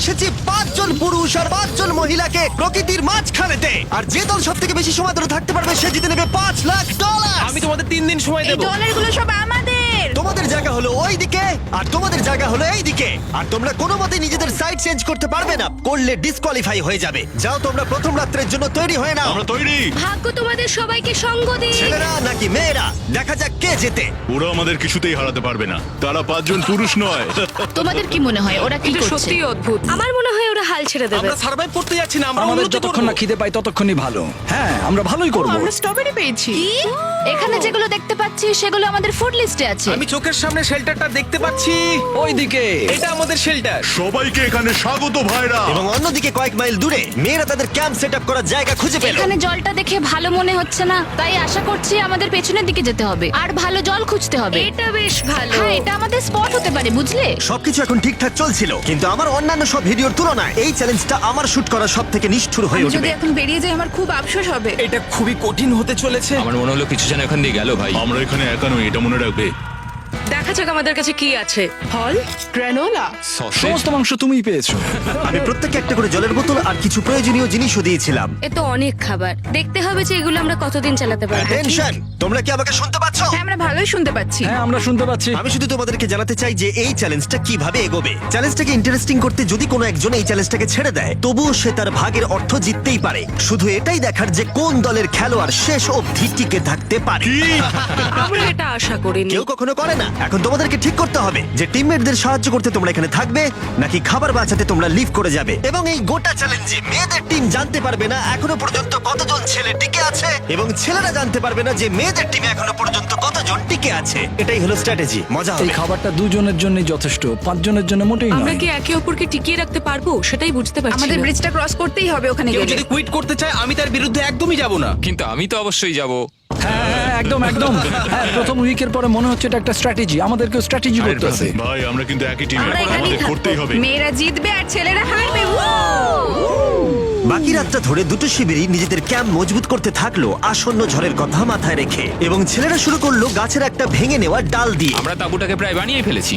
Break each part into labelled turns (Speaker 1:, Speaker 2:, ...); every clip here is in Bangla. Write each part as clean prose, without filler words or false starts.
Speaker 1: এসেছি 5 জন পুরুষ আর 5 জন মহিলাকে প্রকৃতির মাঝখানেতে, আর যে দল সব থেকে বেশি সময় ধরে থাকতে পারবে সে জিতে নেবে $5,00,000।
Speaker 2: আমি তোমাদের 3 দিন সময়
Speaker 3: এই
Speaker 2: দেবো।
Speaker 3: ডলারগুলো সব আমাদের।
Speaker 1: তোমাদের জায়গা হলো ওই দিকে আর তোমাদের জায়গা হলো এই দিকে, আর তোমরা কোনো মতে নিজেদের সাইড চেঞ্জ করতে পারবে না, করলে ডিসকোয়ালিফাই হয়ে যাবে। যাও তোমরা প্রথম রাত্রের জন্য তৈরি হয়ে নাও।
Speaker 4: আমরা তৈরি।
Speaker 3: ভাগ্য তোমাদের সবাইকে সঙ্গ দিক।
Speaker 1: ছেলেরা নাকি মেয়েরা, দেখা যাক কে জেতে।
Speaker 4: ওরা আমাদের কিছুতেই হারাতে পারবে না, তারা 5 জন পুরুষ নয়।
Speaker 5: তোমাদের কি মনে হয় ওরা কি
Speaker 6: এটা
Speaker 5: করছে?
Speaker 6: সত্যিই অদ্ভুত।
Speaker 3: আমার মনে হয় ওরা হাল ছেড়ে দেবে।
Speaker 2: আমরা সার্ভাইভ করতে যাচ্ছি না, আমরা
Speaker 7: আমাদের
Speaker 2: উন্নতি
Speaker 7: যতক্ষণ না
Speaker 2: করব।
Speaker 7: খিদে পাই ততক্ষণই ভালো। হ্যাঁ, আমরা ভালোই করব।
Speaker 6: আমরা স্ট্রবেরি পেয়েছি।
Speaker 3: কি?
Speaker 5: এখানে যেগুলো দেখতে পাচ্ছি সেগুলো আমাদের ফুড লিস্টে আছে।
Speaker 2: আমি চোখের সামনে শেল্টারটা দেখতে পাচ্ছি।
Speaker 7: ওইদিকে
Speaker 2: এটা আমাদের শেল্টার।
Speaker 4: সবাইকে এখানে স্বাগত ভাইরা।
Speaker 1: এবং অন্যদিকে কয়েক মাইল দূরে মেয়েরা তাদের ক্যাম্প সেট আপ করার জায়গা খুঁজে পেল।
Speaker 5: এখানে জলটা দেখে ভালো মনে হচ্ছে না, তাই আশা করছি আমাদের পেছনের দিকে যেতে হবে আর ভালো জল খুঁজতে হবে।
Speaker 3: এটা বেশ ভালো।
Speaker 5: হ্যাঁ, এটা আমাদের স্পট হতে পারে, বুঝলে?
Speaker 1: সবকিছু এখন ঠিকঠাক চলছিল, কিন্তু আমার অন্যান্য সব ভিডিওর তুলনায় এই চ্যালেঞ্জটা আমার শুট করা সব থেকে নিষ্ঠুর হয়ে
Speaker 6: যদি
Speaker 1: উঠবে।
Speaker 6: এখন বেরিয়ে যাই আমার খুব আফসোস হবে।
Speaker 2: এটা খুবই কঠিন হতে চলেছে।
Speaker 8: আমার মনে হলো কিছু যেন এখান দিয়ে গেল ভাই।
Speaker 4: আমরা এখানে একা নই, এটা মনে রাখবে।
Speaker 6: দেখা যাক আমাদের কাছে কি আছে। ফল, গ্রানোলা।
Speaker 8: সসেজ।
Speaker 7: সমস্ত মাংস তুমিই পেয়েছো।
Speaker 1: আমি প্রত্যেককে একটা করে জলের বোতল আর কিছু প্রয়োজনীয় জিনিসও দিয়েছিলাম।
Speaker 3: এ তো অনেক খাবার। দেখতে হবে যে এগুলো আমরা কতদিন চালাতে পারবো।
Speaker 1: টেনশন, তোমরা কি আমাকে শুনতে পাচ্ছ?
Speaker 6: হ্যাঁ, আমরা ভালোই শুনতে পাচ্ছি।
Speaker 7: হ্যাঁ, আমরা শুনতে পাচ্ছি।
Speaker 1: আমি শুধু তোমাদেরকে জানাতে চাই যে এই চ্যালেঞ্জটা কিভাবে এগোবে। চ্যালেঞ্জটাকে ইন্টারেস্টিং করতে যদি কোনো একজন এই চ্যালেঞ্জটাকে ছেড়ে দেয়, তবুও সে তার ভাগের অর্থ জিততেই পারে। শুধু এটাই দেখার যে কোন দলের খেলোয়াড় শেষ অবধি টিকে থাকতে পারে।
Speaker 6: আমরা এটা আশা করিনি।
Speaker 1: কেউ কখনো করে না। এখন তোমাদেরকে ঠিক করতে হবে যে টিমমেটদের সাহায্য করতে তোমরা এখানে থাকবে নাকি খাবার বাঁচাতে তোমরা লিভ করে যাবে। এবং এই গোটা চ্যালেঞ্জে মেয়েদের টিম জানতে পারবে না এখনো পর্যন্ত কতজন ছেলে টিকে আছে, এবং ছেলেরা জানতে পারবে না যে মেয়েদের টিমে এখনো পর্যন্ত কতজন টিকে আছে। এটাই হলো স্ট্র্যাটেজি। মজা
Speaker 7: এই
Speaker 1: হবে।
Speaker 7: খাবারটা 2 জনের জন্যই যথেষ্ট, 5 জনের জন্য মোটেই
Speaker 6: আমরা
Speaker 7: নয়।
Speaker 6: কি একে অপরকে টিকিয়ে রাখতে পারবো সেটাই বুঝতে পারছি
Speaker 3: আমাদের
Speaker 6: না।
Speaker 3: ব্রিজটা ক্রস করতেই হবে ওখানে
Speaker 2: কেউ
Speaker 3: গেলে।
Speaker 2: যদি কুইট করতে চায় আমি তার বিরুদ্ধে একদমই যাব না।
Speaker 8: কিন্তু আমি তো অবশ্যই যাব।
Speaker 7: হ্যাঁ, হ্যাঁ, একদম একদম। হ্যাঁ, প্রথম উইকের পরে মনে হচ্ছে এটা একটা স্ট্র্যাটেজি। আমাদেরকেও স্ট্র্যাটেজি করতে হবে।
Speaker 4: ভাই আমরা কিন্তু একই টিমে,
Speaker 3: আমরা এখানেই
Speaker 4: আমাদের
Speaker 3: থাকবো।
Speaker 4: করতেই হবে।
Speaker 3: মেয়েরা জিতবে আর ছেলেরা হারবে।
Speaker 1: বাকি রাতটা ধরে দুটো শিবিরই নিজেদের ক্যাম্প মজবুত করতে থাকলো আসন্ন ঝড়ের কথা মাথায় রেখে, এবং ছেলেরা শুরু করলো গাছের একটা ভেঙে নেওয়া ডাল দিয়ে।
Speaker 8: আমরা তাঁবুটাকে প্রায় বানিয়ে ফেলেছি।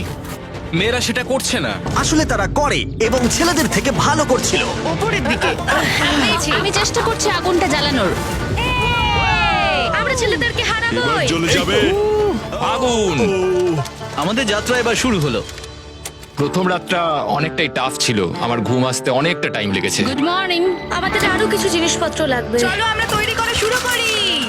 Speaker 2: মেয়েরা সেটা করছে না।
Speaker 1: আসলে তারা করে এবং ছেলেদের থেকে ভালো করছিল।
Speaker 6: উপরের দিকে।
Speaker 5: আমি চেষ্টা করছি আগুনটা জ্বালানোর।
Speaker 3: আমরা ছেলেদেরকে
Speaker 4: এবার
Speaker 3: হারাবোই।
Speaker 4: চলে যাবে।
Speaker 8: আগুন।
Speaker 2: আমাদের যাত্রা এবার শুরু হলো।
Speaker 8: প্রথম রাতটা অনেকটাই টাফ ছিল, আমার ঘুম আসতে অনেকটা টাইম লেগেছে।
Speaker 5: Good morning.
Speaker 3: আমাদের আরো কিছু জিনিসপত্র লাগবে।
Speaker 6: চলো আমরা তৈরি করা শুরু করি।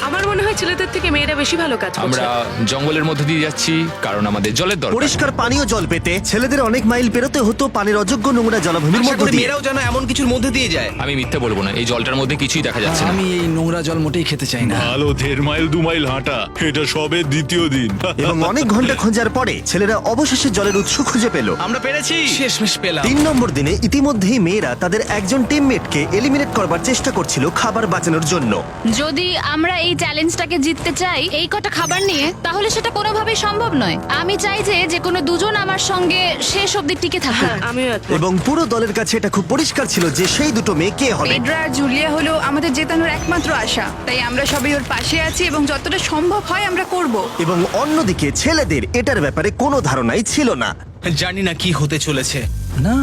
Speaker 6: আমার মনে হয় ছেলেদের থেকে মেয়েরা বেশি ভালো কাজ করছে।
Speaker 8: আমরা জঙ্গলের মধ্যে দিয়ে যাচ্ছি কারণ আমাদের জলের দরকার।
Speaker 1: পরিষ্কার পানীয় জল পেতে ছেলেদের অনেক মাইল পেরোতে হতো পানির অযোগ্য নোংরা জলাভূমির
Speaker 2: আশা
Speaker 1: মধ্য
Speaker 2: করি
Speaker 1: দিয়ে।
Speaker 2: মেয়েরাও যেন এমন কিছুর মধ্যে দিয়ে যায়।
Speaker 8: আমি মিথ্যে বলবো না, এই জলটার মধ্যে কিছুই দেখা যাচ্ছে না।
Speaker 7: আমি এই নোংরা জল মোটেই খেতে চাই না।
Speaker 4: ভালো 1.5 মাইল 2 মাইল হাঁটা, এটা সবে দ্বিতীয় দিন।
Speaker 1: এবং অনেক ঘন্টা খোঁজার পরে ছেলেরা অবশেষে জলের উৎস খুঁজে পেল।
Speaker 2: আমরা পেরেছি, শেষমেশ পেলাম।
Speaker 1: 3 নম্বর দিনে ইতিমধ্যেই মেয়েরা তাদের একজন টিমমেটকে এলিমিনেট করবার চেষ্টা করছিল খাবার বাঁচানোর জন্য।
Speaker 5: যদি আমরা এই চ্যালেঞ্জটাকে জিততে চাই এই কটা খাবার নিয়ে, তাহলে সেটা কোনোভাবেই সম্ভব নয়। আমি চাই যে কোনো দুজন আমার সঙ্গে শেষ অবধি টিকে থাকুক।
Speaker 6: হ্যাঁ, আমিও একমত।
Speaker 1: এবং পুরো দলের কাছে এটা খুব পরিষ্কার ছিল যে সেই দুটো মেয়ে কে হবে।
Speaker 3: পেড্রা আর জুলিয়া হলো আমাদের জেতানোর একমাত্র আশা, তাই আমরা সবাই ওর পাশে আছি এবং যতটা সম্ভব হয় আমরা করব।
Speaker 1: এবং অন্যদিকে ছেলেদের এটার ব্যাপারে কোনো ধারণাই ছিল না।
Speaker 2: জানি না কি হতে চলেছে।
Speaker 7: না,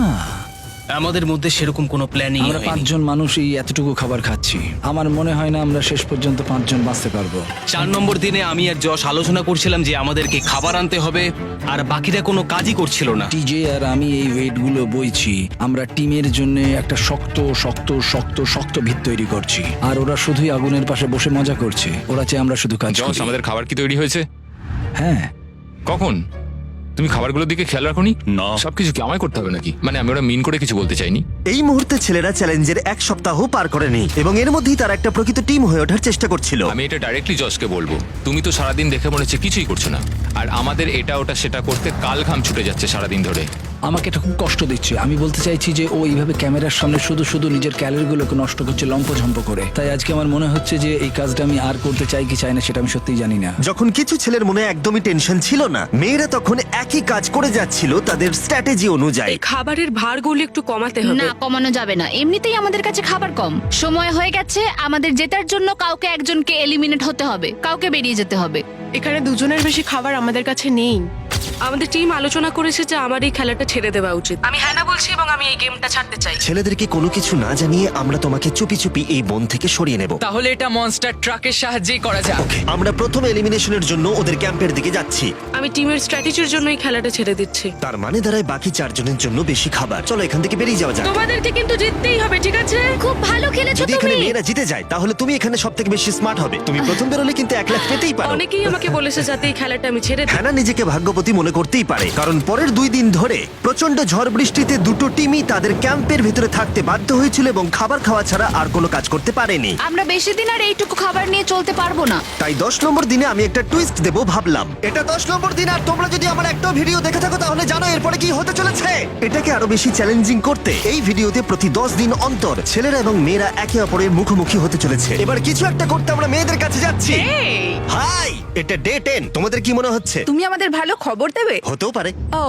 Speaker 2: আমাদের মধ্যে সেরকম কোনো প্ল্যানিং
Speaker 7: আমরা 5 জন মানুষ এই এতটুকু খাবার খাচ্ছি। আমার মনে হয় না আমরা শেষ পর্যন্ত 5 জন বাঁচতে পারবো।
Speaker 2: 4 নম্বর দিনে আমি আর যশ আলোচনা করছিলাম যে আমাদেরকে খাবার আনতে হবে, আর বাকিরা কোনো কাজই করছিল না।
Speaker 7: টিজে আর আমি এই ওয়েটগুলো বইছি। আমরা টিমের জন্য একটা শক্ত শক্ত শক্ত শক্ত ভিত তৈরি করছি, আর ওরা শুধুই আগুনের পাশে বসে মজা করছে। ওরা চাই আমরা শুধু কাজ
Speaker 8: জস,
Speaker 7: করি।
Speaker 8: আমাদের খাবার কি তৈরি হয়েছে?
Speaker 7: হ্যাঁ,
Speaker 8: কখন? তুমি খাবারগুলোর দিকে খেয়াল রাখোনি?
Speaker 4: না।
Speaker 8: সবকিছু কি আমায় করতে হবে নাকি? মানে আমি ওরা মিন করে কিছু বলতে চাইনি।
Speaker 1: এই মুহূর্তে ছেলেরা চ্যালেঞ্জের 1 সপ্তাহ পার করেনি এবং এর মধ্যেই তারা একটা প্রকৃত টিম হয়ে ওঠার চেষ্টা করছিল।
Speaker 8: আমি এটা ডাইরেক্টলি জসকে বলবো। তুমি তো সারাদিন দেখে মনে হচ্ছে কিছুই করছো না, আর আমাদের এটা ওটা সেটা করতে কাল ঘাম ছুটে যাচ্ছে সারাদিন ধরে।
Speaker 7: আমাকে এটা খুব কষ্ট দিচ্ছে। আমি বলতে চাইছি যে ও এইভাবে ক্যামেরার সামনে শুধু শুধু নিজের ক্যালোরিগুলোকে নষ্ট করছে লম্পঝম্প করে। তাই আজকে আমার মনে হচ্ছে যে এই কাজটা আমি আর করতে চাই কি চাই না সেটা আমি সত্যিই জানি না।
Speaker 1: যখন কিছু ছেলের মনে একদমই টেনশন ছিল না, মেয়েরা তখন একই কাজ করে যাচ্ছিল তাদের স্ট্র্যাটেজি অনুযায়ী।
Speaker 6: এই খাবারের ভারগুলো একটু কমাতে হবে।
Speaker 5: না, কমানো যাবে না। এমনিতেই আমাদের কাছে খাবার কম। সময় হয়ে গেছে আমাদের জেতার জন্য। কাউকে একজনকে এলিমিনেট হতে হবে, কাউকে বেরিয়ে যেতে হবে।
Speaker 6: এখানে 2 জনের বেশি খাবার আমাদের কাছে নেই। আমাদের টিম আলোচনা করেছে যে আমার এই খেলাটা ছেড়ে দেওয়া উচিত। আমি হ্যাঁ না বলছি এবং আমি এই গেমটা ছাড়তে চাই।
Speaker 1: ছেলেদেরকে কোনো কিছু না জানিয়ে আমরা তোমাকে চুপি চুপি এই বন থেকে সরিয়ে নেব।
Speaker 9: তাহলে এটা মনস্টার ট্রাকের সাহায্যেই করা যাক।
Speaker 1: আমরা প্রথম এলিমিনেশনের জন্য ওদের ক্যাম্পের দিকে যাচ্ছি।
Speaker 6: আমি টিমের স্ট্র্যাটেজির জন্য এই খেলাটা ছেড়ে দিচ্ছি।
Speaker 1: তার মানে দাঁড়ায় বাকি 4 জনের জন্য বেশি খাবার। চলো এখান থেকে বেরিয়ে যাওয়া যাক।
Speaker 6: তোমাদেরকে কিন্তু জিততেই হবে, ঠিক আছে?
Speaker 5: খুব ভালো খেলেছো
Speaker 1: যদি এখানে
Speaker 5: তুমি।
Speaker 1: মেয়েরা জিতে যায় তাহলে তুমি এখানে সব থেকে বেশি স্মার্ট হবে। তুমি প্রথম বেরোলে কিন্তু 1 লাখ পেতেই পারো।
Speaker 6: অনেকেই আমাকে বলেছে যাতে এই খেলাটা আমি ছেড়ে দিই।
Speaker 1: হ্যানা নিজেকে ভাগ্যবতী মনে করতেই পারে, কারণ পরের 2 দিন ধরে প্রচন্ড ঝড় বৃষ্টিতে দুটো টিমই তাদের ক্যাম্পের ভিতরে থাকতে বাধ্য হয়েছিল এবং খাবার খাওয়া ছাড়া আর কোনো কাজ করতে পারেনি।
Speaker 5: আমরা বেশি দিন আর এইটুকু খাবার নিয়ে চলতে পারবো না।
Speaker 1: তাই 10 নম্বর দিনে আমি একটা টুইস্ট দেব ভাবলাম। এটা 10 নম্বর দিন আর তোমরা যদি আমার একটা ভিডিও দেখে থাকো তাহলে জানো এরপরে কি হতে চলেছে। এটাকে আরো বেশি চ্যালেঞ্জিং করতে এই ভিডিওতে প্রতি 10 দিন অন্তর ছেলেরা এবং মেয়েরা একে অপরের মুখোমুখি হতে চলেছে। এবার কিছু একটা করতে আমরা মেয়েদের কাছে যাচ্ছি। হাই, এটা ডে 10। তোমাদের কি মনে হচ্ছে?
Speaker 3: তুমি আমাদের ভালো খবর দেবে?
Speaker 1: হতেও পারে।
Speaker 3: ও,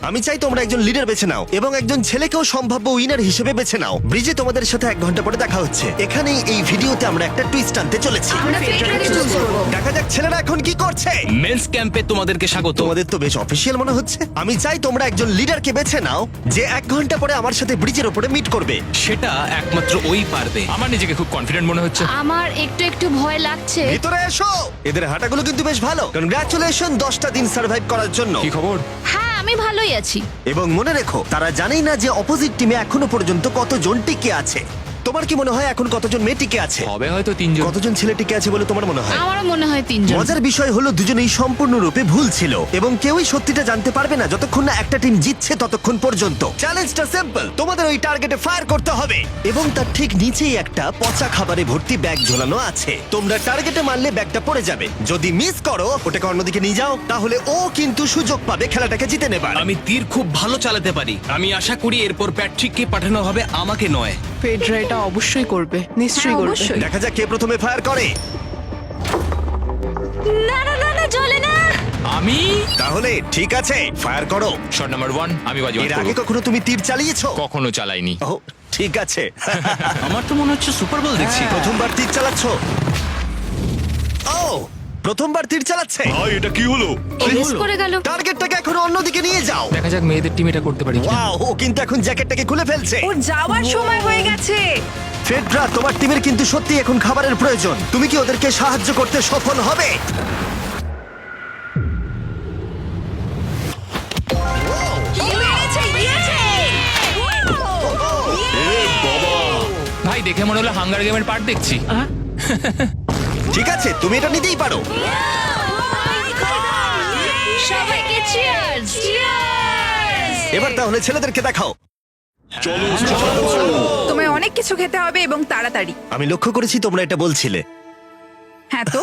Speaker 1: আমি চাই তোমরা একজন লিডার বেছে নাও এবং একজন ছেলেকেও সম্ভাব্য উইনার হিসেবে বেছে নাও। ব্রিজে তোমাদের সাথে 1 ঘন্টা পরে দেখা হচ্ছে। এখানেই এই ভিডিওতে আমরা একটা টুইস্ট আনতে চলেছি।
Speaker 3: আমরা ফেডরারকে চুজ করবো।
Speaker 1: দেখা যাক ছেলেরা এখন কি করছে।
Speaker 2: মেন্স ক্যাম্পে তোমাদেরকে স্বাগত।
Speaker 1: তোমাদের তো বেশ অফিসিয়াল মনে হচ্ছে। আমি চাই তোমরা একজন লিডারকে বেছে নাও যে 1 ঘন্টা পরে আমার সাথে ব্রিজের উপরে মিট করবে।
Speaker 2: সেটা একমাত্র ওই পারবে।
Speaker 8: আমার নিজেকে খুব কনফিডেন্ট মনে হচ্ছে।
Speaker 5: আমার একটু একটু ভয় লাগছে।
Speaker 1: ভিতরে এসো। এদের হাঁটাগুলো কিন্তু বেশ ভালো। কনগ্রাচুলেশন 10টা দিন সার্ভাইভ করার জন্য।
Speaker 8: কি খবর?
Speaker 5: হ্যাঁ, আমি ভালোই আছি।
Speaker 1: এবং মনে রেখো তারা জানেই না যে অপোজিট টিমে এখনো পর্যন্ত কতজন টিকে আছে। তোমার কি মনে হয় এখন কতজন মেয়ে টিকে আছে?
Speaker 8: হবে হয়তো 3 জন।
Speaker 1: কতজন ছেলে টিকে আছে বলে তোমার মনে হয়?
Speaker 5: আমারও মনে হয় 3 জন।
Speaker 1: মজার বিষয় হলো দুজনেই সম্পূর্ণরূপে ভুল ছিল এবং কেউই সত্যিটা জানতে পারবে না যতক্ষণ না একটা টিম জিতছে ততক্ষণ পর্যন্ত। চ্যালেঞ্জটা সিম্পল, তোমাদের ওই টার্গেটে ফায়ার করতে হবে এবং তার ঠিক নিচেই একটা পচা খাবারে ভর্তি ব্যাগ ঝোলানো আছে। তোমরা টার্গেটে মারলে ব্যাগটা পড়ে যাবে। যদি মিস করো ওটাকে অন্যদিকে নিয়ে যাও তাহলে ও কিন্তু সুযোগ পাবে খেলাটাকে জিতে নেবার।
Speaker 2: আমি তীর খুব ভালো চালাতে পারি। আমি আশা করি এরপর প্যাট্রিককে পাঠানো হবে, আমাকে নয়।
Speaker 6: ফেডরা এটা অবশ্যই করবে, নিশ্চয়ই
Speaker 3: হ্যাঁ,
Speaker 6: করবে।
Speaker 3: অবশ্যই।
Speaker 1: দেখা যাক কে প্রথমে ফায়ার করে।
Speaker 5: না না না না, চলে না।
Speaker 8: আমি
Speaker 1: তাহলে ঠিক আছে, ফায়ার করো।
Speaker 8: শট নাম্বার 1 আমি বাজি
Speaker 1: এর
Speaker 8: মারব।
Speaker 1: আগে কখনো তুমি তীর চালিয়েছো?
Speaker 8: কখনো চালাইনি।
Speaker 1: ও ঠিক আছে।
Speaker 2: আমার তো মনে হচ্ছে সুপার বল দেখছি।
Speaker 1: প্রথমবার তীর চালাচ্ছো? ও প্রথমবার তীর চালাচ্ছে।
Speaker 4: ভাই এটা কি হলো?
Speaker 5: মিস করে গেল।
Speaker 1: টার্গেটটাকে এখন অন্যদিকে নিয়ে যাও।
Speaker 8: দেখা যাক মেয়েদের টিম এটা করতে পারি কিনা।
Speaker 1: ওয়াও, ও কিন্তু এখন জ্যাকেটটাকে খুলে ফেলছে।
Speaker 3: ওর যাওয়ার সময় হয়ে গেছে।
Speaker 1: ফেডরা, তোমার টিমের কিন্তু সত্যি এখন খাবারের প্রয়োজন। তুমি কি ওদেরকে সাহায্য করতে সফল হবে?
Speaker 8: ভাই দেখে মনে হলো হাঙ্গার গেমের পার্ট দেখছি।
Speaker 1: ঠিক আছে, তুমি এটা নিতেই পারো।
Speaker 5: সবাইকে চিয়ার্স। চিয়ার্স।
Speaker 1: এবার তাহলে ছেলেদেরকে দেখাও।
Speaker 3: তোমায় অনেক কিছু খেতে হবে এবং তাড়াতাড়ি।
Speaker 1: আমি লক্ষ্য করেছি তোমরা এটা বলছিলে।
Speaker 3: হ্যাঁ তো,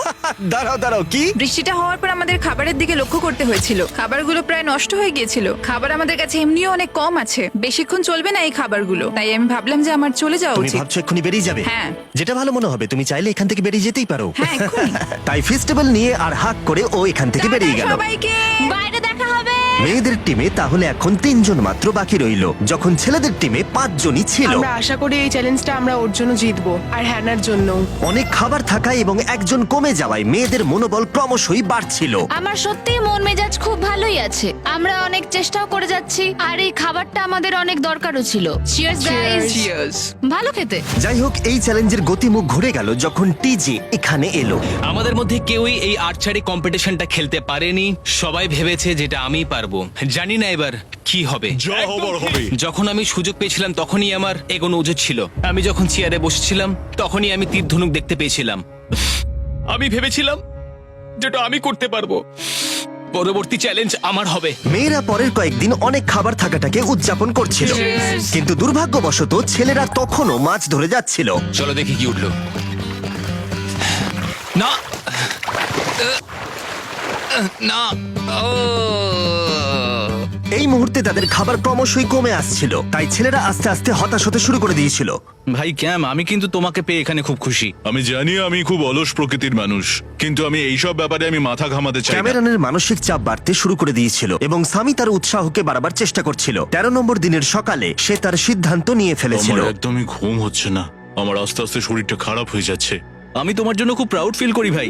Speaker 1: দাঁড়াও দাঁড়াও, কি?
Speaker 3: বৃষ্টিটা হওয়ার পর আমাদের খাবারের দিকে লক্ষ্য করতে হয়েছিল। খাবারগুলো প্রায় নষ্ট হয়ে গিয়েছিল। খাবার আমাদের কাছে এমনিও অনেক কম আছে, বেশিক্ষণ চলবে না এই খাবারগুলো। তাই আমি ভাবলাম যে আমার চলে যাওয়া
Speaker 1: তুমি
Speaker 3: উচিত।
Speaker 1: ভাবছো এক্ষুনি বেরিয়ে যাবে?
Speaker 3: হ্যাঁ।
Speaker 1: যেটা ভালো মনে হবে। তুমি চাইলে এখান থেকে বেরিয়ে যেতেই পারো।
Speaker 3: হ্যাঁ, এক্ষুনি।
Speaker 1: তাই ফেস্টিভ্যাল নিয়ে আর হাক করে ও এখান থেকে বেরিয়ে গেল।
Speaker 3: টাটা সবাইকে।
Speaker 5: বাইরে দেখা হবে।
Speaker 1: মেয়েদের টিমে তাহলে এখন 3 জন মাত্র বাকি রইল, যখন ছেলেদের টিমে 5 জনই ছিল।
Speaker 6: আমরা আশা করি এই চ্যালেঞ্জটা আমরা ওর জন্য জিতবো আর হ্যানার জন্য।
Speaker 1: অনেক খাবার থাকায় এবং একজন কমে যাওয়ায় মেয়েদের মনোবল ক্রমশই বাড়ছিল।
Speaker 5: আমার সত্যিই মন মেজাজ খুব ভালোই আছে। আমরা অনেক চেষ্টাও করে যাচ্ছি আর এই খাবারটা আমাদের অনেক দরকারও ছিল। Cheers guys. ভালো খেতে।
Speaker 1: যাই হোক, এই চ্যালেঞ্জের গতিমুখ ঘুরে গেল যখন টিজি এখানে এলো।
Speaker 2: আমাদের মধ্যে কেউই এই আর্চারি কম্পিটিশনটা খেলতে পারেনি। সবাই ভেবেছে যেটা আমিই পারবো। জানি না এবার কি হবে।
Speaker 4: যা হবার হবে।
Speaker 2: যখন আমি সুযোগ পেয়েছিলাম তখনই আমার এগোনো উচিত ছিল। আমি যখন চেয়ারে বসেছিলাম তখনই আমি তীর ধনুক দেখতে পেয়েছিলাম। আমি ভেবেছিলাম যেটা আমি করতে পারবো। পরবর্তী চ্যালেঞ্জ আমার হবে।
Speaker 1: মেয়েরা পরের কয়েকদিন অনেক খাবার থাকাটাকে উদযাপন করছিল, কিন্তু দুর্ভাগ্যবশত ছেলেরা তখনও মাছ ধরে যাচ্ছিল।
Speaker 8: চলো দেখি কি উঠলো। না না ও
Speaker 1: এই মুহূর্তে তাদের খাবার ক্রমশই কমে আসছিল, তাই ছেলেরা আস্তে আস্তে হতাশ হতে শুরু করে দিয়েছিল।
Speaker 2: ভাই ক্যাম, আমি কিন্তু তোমাকে পেয়ে এখানে খুব খুশি।
Speaker 4: আমি জানি আমি খুব অলস প্রকৃতির মানুষ, কিন্তু আমি এইসব ব্যাপারে আমি মাথা ঘামাতে চাই না।
Speaker 1: ক্যামেরনের মানসিক চাপ বাড়তে শুরু করে দিয়েছিল এবং সামি তার উৎসাহকে বাড়াবার চেষ্টা করছিল। 13 নম্বর দিনের সকালে সে তার সিদ্ধান্ত নিয়ে ফেলেছিল।
Speaker 4: আমার একদমই ঘুম হচ্ছে না। আমার আস্তে আস্তে শরীরটা খারাপ হয়ে যাচ্ছে।
Speaker 7: আমি তোমার জন্য খুব প্রাউড ফিল করি ভাই।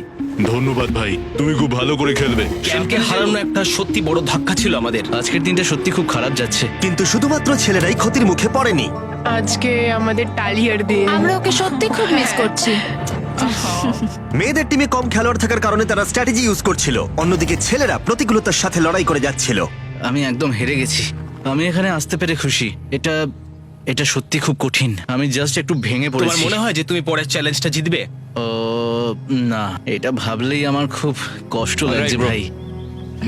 Speaker 4: ধন্যবাদ ভাই, তুমি খুব ভালো করে খেলবে।
Speaker 2: ক্যাম্পকে হারানো একটা সত্যি বড় ধাক্কা ছিল আমাদের।
Speaker 7: আজকের দিনটা সত্যি খুব খারাপ যাচ্ছে।
Speaker 1: কিন্তু শুধুমাত্র ছেলেরাই ক্ষতির মুখে পড়েনি।
Speaker 6: আজকে আমাদের টালিয়ার দিন।
Speaker 5: আমরা ওকে সত্যি খুব মিস করছি।
Speaker 1: মেয়েদের টিমে কম খেলোয়াড় থাকার কারণে তারা স্ট্র্যাটেজি ইউজ করছিল, অন্যদিকে ছেলেরা প্রতিকূলতার সাথে লড়াই করে যাচ্ছিল।
Speaker 7: আমি একদম হেরে গেছি। আমি এখানে আসতে পেরে খুশি। এটা সত্যি খুব কঠিন। আমি জাস্ট একটু ভেঙে
Speaker 2: তোমার
Speaker 7: পড়েছি।
Speaker 2: মনে হয় যে তুমি পরের চ্যালেঞ্জটা জিতবে?
Speaker 7: ও না, এটা ভাবলেই আমার খুব কষ্ট লাগছে
Speaker 8: bro.
Speaker 7: ভাই।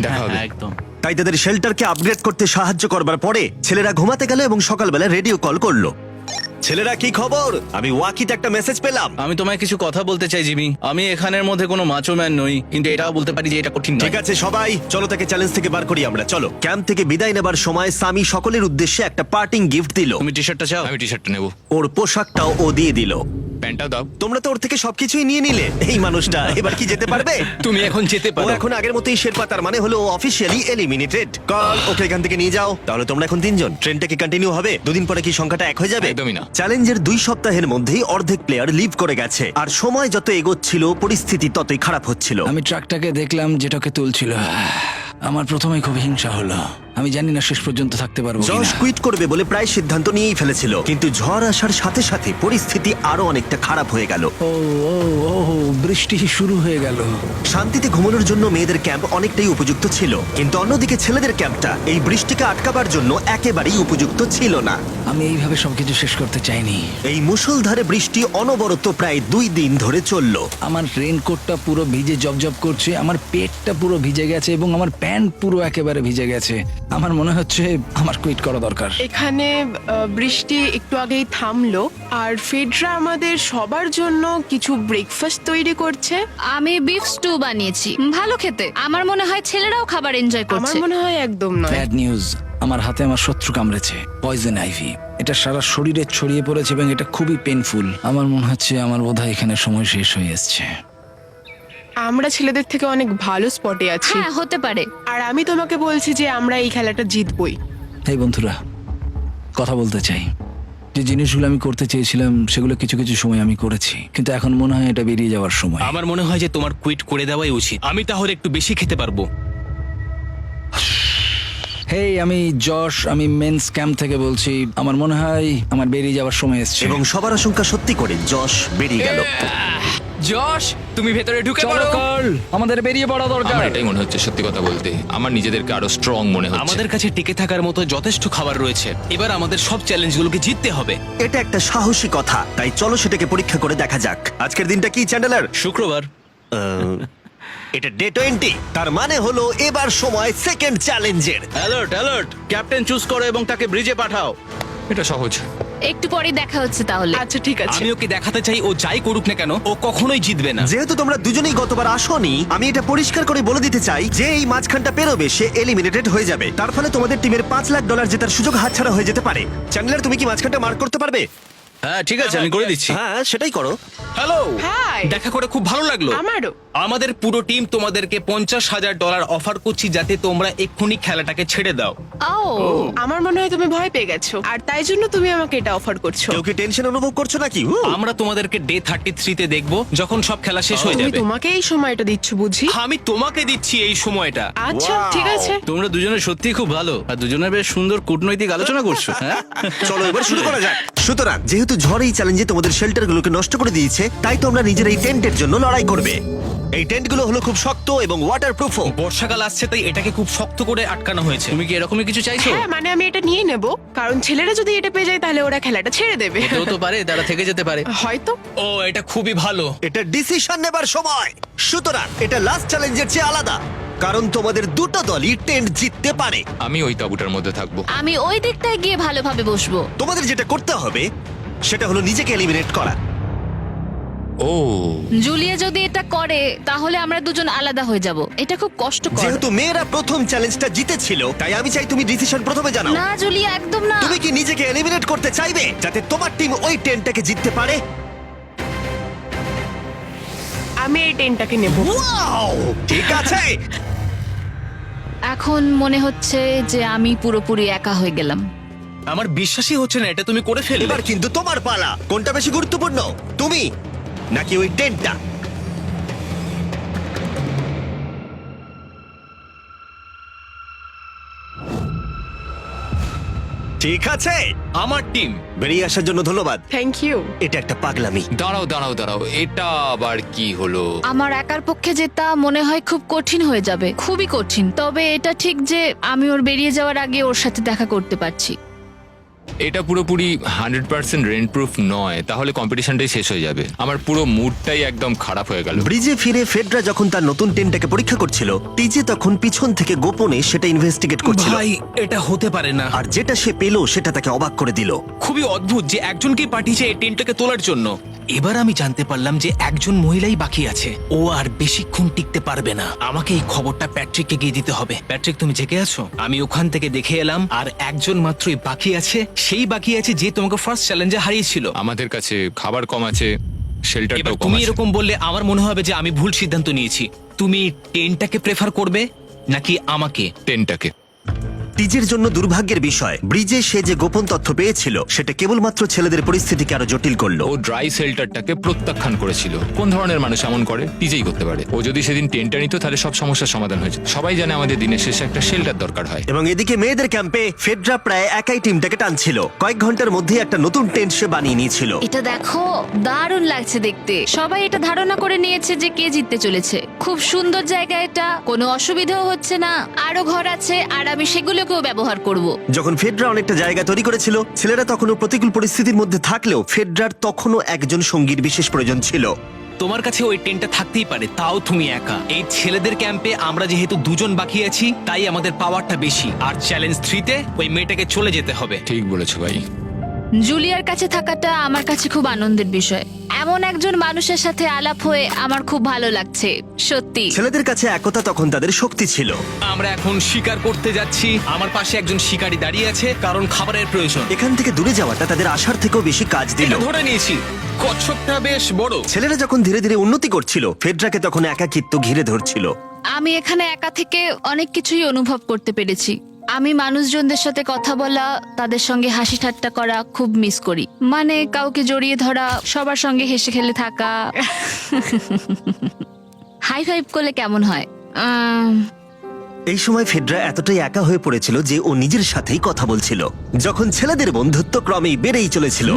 Speaker 8: দেখা হবে।
Speaker 7: হ্যাঁ, একদম।
Speaker 1: তাই তাদের শেল্টারকে আপগ্রেড করতে সাহায্য করবার পরে ছেলেরা ঘুমাতে গেল এবং সকালবেলা রেডিও কল করলো। ছেলেরা, কি খবর? আমি ওয়াকিতে একটা মেসেজ পেলাম।
Speaker 7: আমি তোমায় কিছু কথা বলতে চাই জিমি। আমি এখানের মধ্যে কোনো মাচো ম্যান নই, কিন্তু এটাও বলতে পারি যে এটা কঠিন নয়।
Speaker 1: ঠিক আছে সবাই, চলো তাকে চ্যালেঞ্জ থেকে বার করি আমরা। চলো। ক্যাম্প থেকে বিদায় নেবার সময় সামি সকলের উদ্দেশ্যে একটা পার্টিং গিফট দিল।
Speaker 7: তুমি টি শার্টটা চাও?
Speaker 8: আমি টি শার্টটা নেবো,
Speaker 1: ওর পোশাকটাও ও দিয়ে দিল।
Speaker 8: প্যান্টটাও দাও।
Speaker 1: তোমরা তো ওর থেকে সবকিছুই নিয়ে নিলে। এই মানুষটা এবার কি যেতে পারবে?
Speaker 2: তুমি এখন যেতে
Speaker 1: ও
Speaker 2: পারো।
Speaker 1: এখন আগের মতোই শেরপা, তার মানে হলো অফিসিয়ালি এলিমিনেটেড। কল ওকে এখান থেকে নিয়ে যাও। তাহলে তোমরা এখন 3 জন। ট্রেনটা কি কন্টিনিউ হবে? দুদিন পরে কি সংখ্যাটা 1 হয়ে যাবে?
Speaker 8: একদমই না।
Speaker 1: চ্যালেঞ্জের 2 সপ্তাহের মধ্যেই অর্ধেক প্লেয়ার লিভ করে গেছে, আর সময় যত এগোচ্ছিল পরিস্থিতি ততই খারাপ হচ্ছিল।
Speaker 7: আমি ট্রাকটাকে দেখলাম যেটাকে তুলছিল। আমার প্রথমেই খুব হিংসা হলো। আমি জানি না শেষ পর্যন্ত থাকতে পারবো
Speaker 1: জশ
Speaker 7: কিনা।
Speaker 1: কুইট করবে বলে প্রায় সিদ্ধান্ত নিয়েই ফেলেছিল, কিন্তু ঝড় আসার সাথে সাথে পরিস্থিতি আরো অনেকটা খারাপ হয়ে গেল।
Speaker 7: ও ও ও বৃষ্টি শুরু হয়ে গেল।
Speaker 1: শান্তিতে ঘুমানোর জন্য মেয়েদের ক্যাম্প অনেকটাই উপযুক্ত ছিল, কিন্তু অন্যদিকে ছেলেদের ক্যাম্পটা এই বৃষ্টিকে আটকাবার জন্য একেবারেই উপযুক্ত ছিল না।
Speaker 7: আমি এইভাবে সবকিছু শেষ করতে চাইনি।
Speaker 1: এই মুষলধারে বৃষ্টি অনবরত প্রায় 2 দিন ধরে চলল।
Speaker 7: আমার রেনকোটটা পুরো ভিজে জবজব করছে, আমার পেটটা পুরো ভিজে গেছে এবং আমার প্যান্ট পুরো একেবারে ভিজে গেছে। আমার মনে হচ্ছে আমার কুইট করা দরকার।
Speaker 6: এখানে বৃষ্টি একটু আগেই থামলো, আর ফেডরা আমাদের সবার জন্য কিছু ব্রেকফাস্ট তৈরি করছে।
Speaker 5: আমি বিফ স্টু বানিয়েছি, ভালো খেতে। আমার মনে হয় ছেলেরাও খাবার এনজয়
Speaker 6: আমার
Speaker 5: করছে।
Speaker 6: মনে হয় একদম নয়।
Speaker 7: ব্যাড নিউজ, আমার হাতে আমার শত্রু কামড়েছে, পয়জন আইভি। এটা সারা শরীরে ছড়িয়ে পড়েছে এবং এটা খুবই পেইনফুল। আমার মনে হচ্ছে আমার বোধহয় এখানে সময় শেষ হয়ে এসেছে।
Speaker 6: আমরা ছেলেদের থেকে অনেক ভালো স্পটে আছি,
Speaker 5: হ্যাঁ, হতে পারে।
Speaker 6: আর আমি তোমাকে বলছি যে আমরা এই খেলাটা জিতবই।
Speaker 7: এই বন্ধুরা, কথা বলতে চাই। যে জিনিসগুলো আমি করতে চেয়েছিলাম সেগুলো কিছু কিছু সময় আমি করেছি, কিন্তু এখন মনে হয় এটা বেরিয়ে যাওয়ার সময়।
Speaker 2: আমার মনে হয় যে তোমার কুইট করে দেওয়াই উচিত। আমি তাহলে একটু বেশি খেতে পারবো।
Speaker 7: হেই, আমি যশ, আমি মেন্স ক্যাম্প থেকে বলছি। আমার মনে হয় আমার বেরিয়ে যাওয়ার সময় এসেছে।
Speaker 1: এবং সবার আশঙ্কা সত্যি করে যশ বেরিয়ে গেল।
Speaker 9: যশ, তুমি ভেতরে ঢুকে
Speaker 7: চলো
Speaker 9: পড়ো।
Speaker 7: কার্ল, আমাদের বেরিয়ে পড়া দরকার।
Speaker 8: আমার এটাই মনে হচ্ছে, সত্যি কথা বলতে আমার নিজেদেরকে আরো স্ট্রং মনে হচ্ছে।
Speaker 2: আমাদের কাছে টিকে থাকার মতো যথেষ্ট খাবার রয়েছে। এবার আমাদের সব চ্যালেঞ্জগুলোকে জিততে হবে।
Speaker 1: এটা একটা সাহসী কথা, তাই চলো সেটাকে পরীক্ষা করে দেখা যাক। আজকের দিনটা কি চ্যান্ডেলার?
Speaker 7: শুক্রবার।
Speaker 1: এটা ডে 20, তার মানে হলো এবার সময় সেকেন্ড চ্যালেঞ্জের।
Speaker 7: অ্যালার্ট অ্যালার্ট, ক্যাপ্টেন চুজ করো এবং তাকে ব্রিজে পাঠাও।
Speaker 8: এটা সহজ।
Speaker 5: একটু পরেই দেখা হচ্ছে তাহলে।
Speaker 6: আচ্ছা ঠিক আছে।
Speaker 2: আমি ওকে দেখাতে চাই ও যাই করুক না কেন ও কখনোই জিতবে না।
Speaker 1: যেহেতু তোমরা দুজনেই গতবার আসোনি, আমি এটা পরিষ্কার করে বলে দিতে চাই যে এই মাঝখানটা পেরোবে সে এলিমিনেটেড হয়ে যাবে। তার ফলে তোমাদের টিমের $5 লাখ জেতার সুযোগ হাতছাড়া হয়ে যেতে পারে। চ্যান্ডেলার, তুমি কি মাঝখানটা মার্ক করতে পারবে?
Speaker 7: হ্যাঁ ঠিক আছে, আমি করে দিচ্ছি।
Speaker 1: হ্যাঁ, সেটাই করো।
Speaker 2: Hello,
Speaker 6: hi.
Speaker 2: দেখা করে খুব ভালো লাগলো।
Speaker 6: আমারও।
Speaker 2: আমাদের পুরো টিম তোমাদেরকে $50,000 অফার করছি যাতে তোমরা এক্ষুনি খেলাটাকে ছেড়ে দাও।
Speaker 5: ও,
Speaker 6: আমার মনে হয় তুমি ভয় পেয়ে গেছো, আর তাই জন্য তুমি আমাকে এটা অফার করছো।
Speaker 1: কেউ কি টেনশন অনুভব করছো নাকি?
Speaker 2: আমরা তোমাদেরকে ডে 33 তে দেখবো যখন সব খেলা শেষ হয়ে
Speaker 6: তুমি
Speaker 2: যাবে।
Speaker 6: তোমাকে এই সময়টা দিচ্ছ বুঝি?
Speaker 2: আমি তোমাকে দিচ্ছি এই সময়টা।
Speaker 6: আচ্ছা ঠিক আছে।
Speaker 7: তোমরা দুজনে সত্যি খুব ভালো, আর দুজনে বেশ সুন্দর কূটনৈতিক আলোচনা করছো। হ্যাঁ,
Speaker 1: চলো এবার শুরু করা যাক। সুতরাং যেহেতু ঝড় এই চ্যালেঞ্জে তোমাদের শেল্টারগুলোকে নষ্ট করে দিয়েছে, তাই তোমরা নিজের এই টেন্টের জন্য লড়াই করবে। এই টেন্টগুলো হলো খুব শক্ত এবং ওয়াটারপ্রুফও।
Speaker 2: বর্ষাকাল আসছে তাই এটাকে খুব শক্ত করে আটকানো হয়েছে।
Speaker 7: তুমি কি এরকমই কিছু চাইছো?
Speaker 6: হ্যাঁ মানে আমি এটা নিয়ে নেব, কারণ ছেলেরা যদি এটা পেয়ে যায় তাহলে ওরা খেলাটা ছেড়ে দেবে।
Speaker 7: হতেও তো পারে তারা থেকে যেতে পারে।
Speaker 6: হয়তো।
Speaker 2: ও, এটা খুবই ভালো।
Speaker 1: এটা ডিসিশন নেবার সময়। সুতরাং এটা লাস্ট চ্যালেঞ্জের চেয়ে আলাদা, কারণ তোমাদের দুটো দলই টেন্ট জিততে পারে।
Speaker 8: আমি ওই তাঁবুটার মধ্যে থাকবো।
Speaker 5: আমি ওই দিকটায় গিয়ে ভালোভাবে বসবো।
Speaker 1: তোমাদের যেটা করতে হবে সেটা হলো নিজেকে এলিমিনেট করা।
Speaker 8: ও,
Speaker 5: জুলিয়া যদি এটা করে তাহলে আমরা দুজন আলাদা হয়ে যাব। এটা খুব কষ্টকর।
Speaker 1: যেহেতু মেয়েরা প্রথম চ্যালেঞ্জটা জিতেছিল, তাই আমি চাই তুমি ডিসিশন প্রথমে জানাও।
Speaker 5: না জুলিয়া, একদম না।
Speaker 1: তুমি কি নিজেকে এলিমিনেট করতে চাইবে যাতে তোমার টিম ওই টেন্টটাকে জিততে পারে?
Speaker 6: আমি এই টেনটাকে নেব।
Speaker 1: ওয়াও, ঠিক আছে।
Speaker 5: এখন মনে হচ্ছে যে আমি পুরোপুরি একা হয়ে গেলাম।
Speaker 2: আমার বিশ্বাসই হচ্ছে না এটা তুমি করে ফেললে।
Speaker 1: এবার কিন্তু তোমার পালা। কোনটা বেশি গুরুত্বপূর্ণ, তুমি নাকি ওই টেন্টটা? ঠিক আছে,
Speaker 2: আমার টিম।
Speaker 1: বেরিয়ে আসার জন্য ধন্যবাদ।
Speaker 6: Thank you.
Speaker 1: এটা একটা পাগলামি।
Speaker 8: দাঁড়াও এটা আবার কি হলো?
Speaker 5: আমার একার পক্ষে জেতা মনে হয় খুব কঠিন হয়ে যাবে, খুবই কঠিন। তবে এটা ঠিক যে আমি ওর বেরিয়ে যাওয়ার আগে ওর সাথে দেখা করতে পারছি।
Speaker 8: এটা পুরোপুরি 100% রেন্ট প্রুফ নয়, তাহলে কম্পিটিশনটাই শেষ হয়ে যাবে। আমার পুরো মুডটাই একদম খারাপ হয়ে গেল।
Speaker 1: ব্রিজে ফিরে ফেডরা যখন তার নতুন টেন্টটাকে পরীক্ষা করছিল, টিজে তখন পিছন থেকে গোপনে সেটা ইনভেস্টিগেট করছিল।
Speaker 2: ভাই, এটা হতে পারে না।
Speaker 1: আর যেটা সে পেল সেটা তাকে অবাক করে দিল।
Speaker 2: খুবই অদ্ভুত যে একজনকেই পাঠিয়েছে এই টেন্টটাকে তোলার জন্য। এবার আমি জানতে পারলাম যে একজন মহিলাই বাকি আছে। ও আর বেশিক্ষণ টিকতে পারবে না। আমাকে এই খবরটা প্যাট্রিককে গিয়ে দিতে হবে। প্যাট্রিক, তুমি জেগে আছো? আমি ওখান থেকে দেখে এলাম আর একজন মাত্রই বাকি আছে। সেই বাকি আছে যে তোমাকে ফার্স্ট চ্যালেঞ্জে হারিয়েছিল।
Speaker 8: আমাদের কাছে খাবার কম আছে,
Speaker 2: এবার
Speaker 8: শেল্টারটাও কম
Speaker 2: তুমি
Speaker 8: আছে।
Speaker 2: এরকম বললে আমার মনে হবে যে আমি ভুল সিদ্ধান্ত নিয়েছি। তুমি টেন্টটাকে প্রেফার করবে নাকি আমাকে?
Speaker 8: টেন্টটাকে।
Speaker 1: টিজের জন্য দুর্ভাগ্যের বিষয়, ব্রিজে সে যে গোপন তথ্য পেয়েছিল সেটা কেবলমাত্র ছেলেদের পরিস্থিতিকে আরো জটিল করলো।
Speaker 8: ও ড্রাই শেল্টারটাকে প্রত্যাখ্যান করেছিল। কোন ধরনের মানুষ এমন করে? টিজেই করতে পারে। ও যদি সেদিন টেন্টটা নিত তাহলে সব সমস্যার সমাধান হয়েছে। সবাই জানে আমাদের দিনের শেষে একটা শেল্টার দরকার হয়।
Speaker 1: এবং এদিকে মেয়েদের ক্যাম্পে ফেডরা প্রায় একাই টিমটাকে টানছিল। কয়েক ঘন্টার মধ্যে একটা নতুন টেন্ট সে বানিয়ে নিয়েছিল।
Speaker 5: এটা দেখো, দারুণ লাগছে দেখতে। সবাই এটা ধারণা করে নিয়েছে যে কে জিততে চলেছে। খুব সুন্দর জায়গা এটা, কোনো অসুবিধাও হচ্ছে না। আরো ঘর আছে আর আমি সেগুলোকেও ব্যবহার করব।
Speaker 1: যখন ফেডরা অনেকটা জায়গা তৈরি করেছিল, ছেলেরা তখনও প্রতিকূল পরিস্থিতির মধ্যে থাকলেও ফেডরার তখনও একজন সঙ্গীর বিশেষ প্রয়োজন ছিল।
Speaker 2: তোমার কাছে ওই টেন্টটা থাকতেই পারে, তাও তুমি একা। এই ছেলেদের ক্যাম্পে আমরা যেহেতু দুজন বাকি আছি, তাই আমাদের পাওয়ারটা বেশি। আর চ্যালেঞ্জ 3-তে ওই মেয়েটাকে চলে যেতে হবে।
Speaker 8: ঠিক বলেছো ভাই।
Speaker 5: জুলিয়ার কাছে থাকাটা আমার কাছে খুব আনন্দের বিষয়। এমন একজন মানুষের সাথে আলাপ হয়ে আমার খুব ভালো লাগছে, সত্যি।
Speaker 1: ছেলেদের কাছে একতা তখন তাদের শক্তি ছিল।
Speaker 2: আমরা এখন শিকার করতে যাচ্ছি। আমার পাশে একজন শিকারী দাঁড়িয়ে আছে, কারণ খাবারের প্রয়োজন।
Speaker 1: এখান থেকে দূরে যাওয়াটা তাদের আশার থেকেও বেশি কাজ দিল।
Speaker 2: এটা ধরে নিয়েছি, কচ্ছপটা বেশ বড়।
Speaker 1: ছেলেরা যখন ধীরে ধীরে উন্নতি করছিল, ফেডরাকে তখন একাকিত্ব ঘিরে ধরছিল।
Speaker 5: আমি এখানে একা থেকে অনেক কিছুই অনুভব করতে পেরেছি। আমি মানুষজনদের সাথে কথা বলা, তাদের সঙ্গে হাসি ঠাট্টা করা খুব মিস করি। মানে কাউকে জড়িয়ে ধরা, সবার সঙ্গে হেসে খেলে থাকা। হাই ফাইভ করলে কেমন হয়?
Speaker 1: এই সময় ফেডরা এতটাই একা হয়ে পড়েছিল যে ও নিজের সাথেই কথা বলছিল। যখন ছেলেদের বন্ধুত্ব ক্রমেই বেড়েই চলেছিল।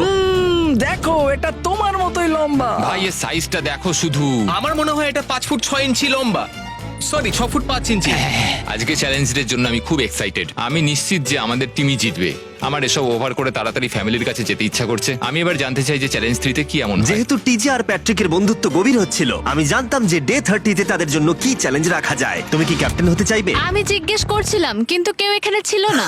Speaker 7: দেখো, এটা তোমার মতোই লম্বা।
Speaker 8: ভাই এর সাইজটা দেখো শুধু।
Speaker 2: আমার মনে হয় এটা 5 ফুট 6 ইঞ্চি লম্বা। সরি, 6 ফুট 5 ইঞ্চি।
Speaker 8: আজকে চ্যালেঞ্জের জন্য আমি খুব এক্সাইটেড। আমি নিশ্চিত যে আমাদের টিমই জিতবে। আমার এসব ওভার করে তাড়াতাড়ি ফ্যামিলির কাছে যেতে ইচ্ছা করছে। আমি এবার জানতে চাই যে চ্যালেঞ্জ 3-তে কি এমন হয়।
Speaker 1: যেহেতু টিজে আর প্যাট্রিকের বন্ধুত্ব গভীর হচ্ছিল, আমি জানতাম যে ডে 30-তে তাদের জন্য কি চ্যালেঞ্জ রাখা যায়। তুমি কি ক্যাপ্টেন হতে চাইবে?
Speaker 5: আমি জিজ্ঞেস করছিলাম, কিন্তু কেউ এখানে ছিল না,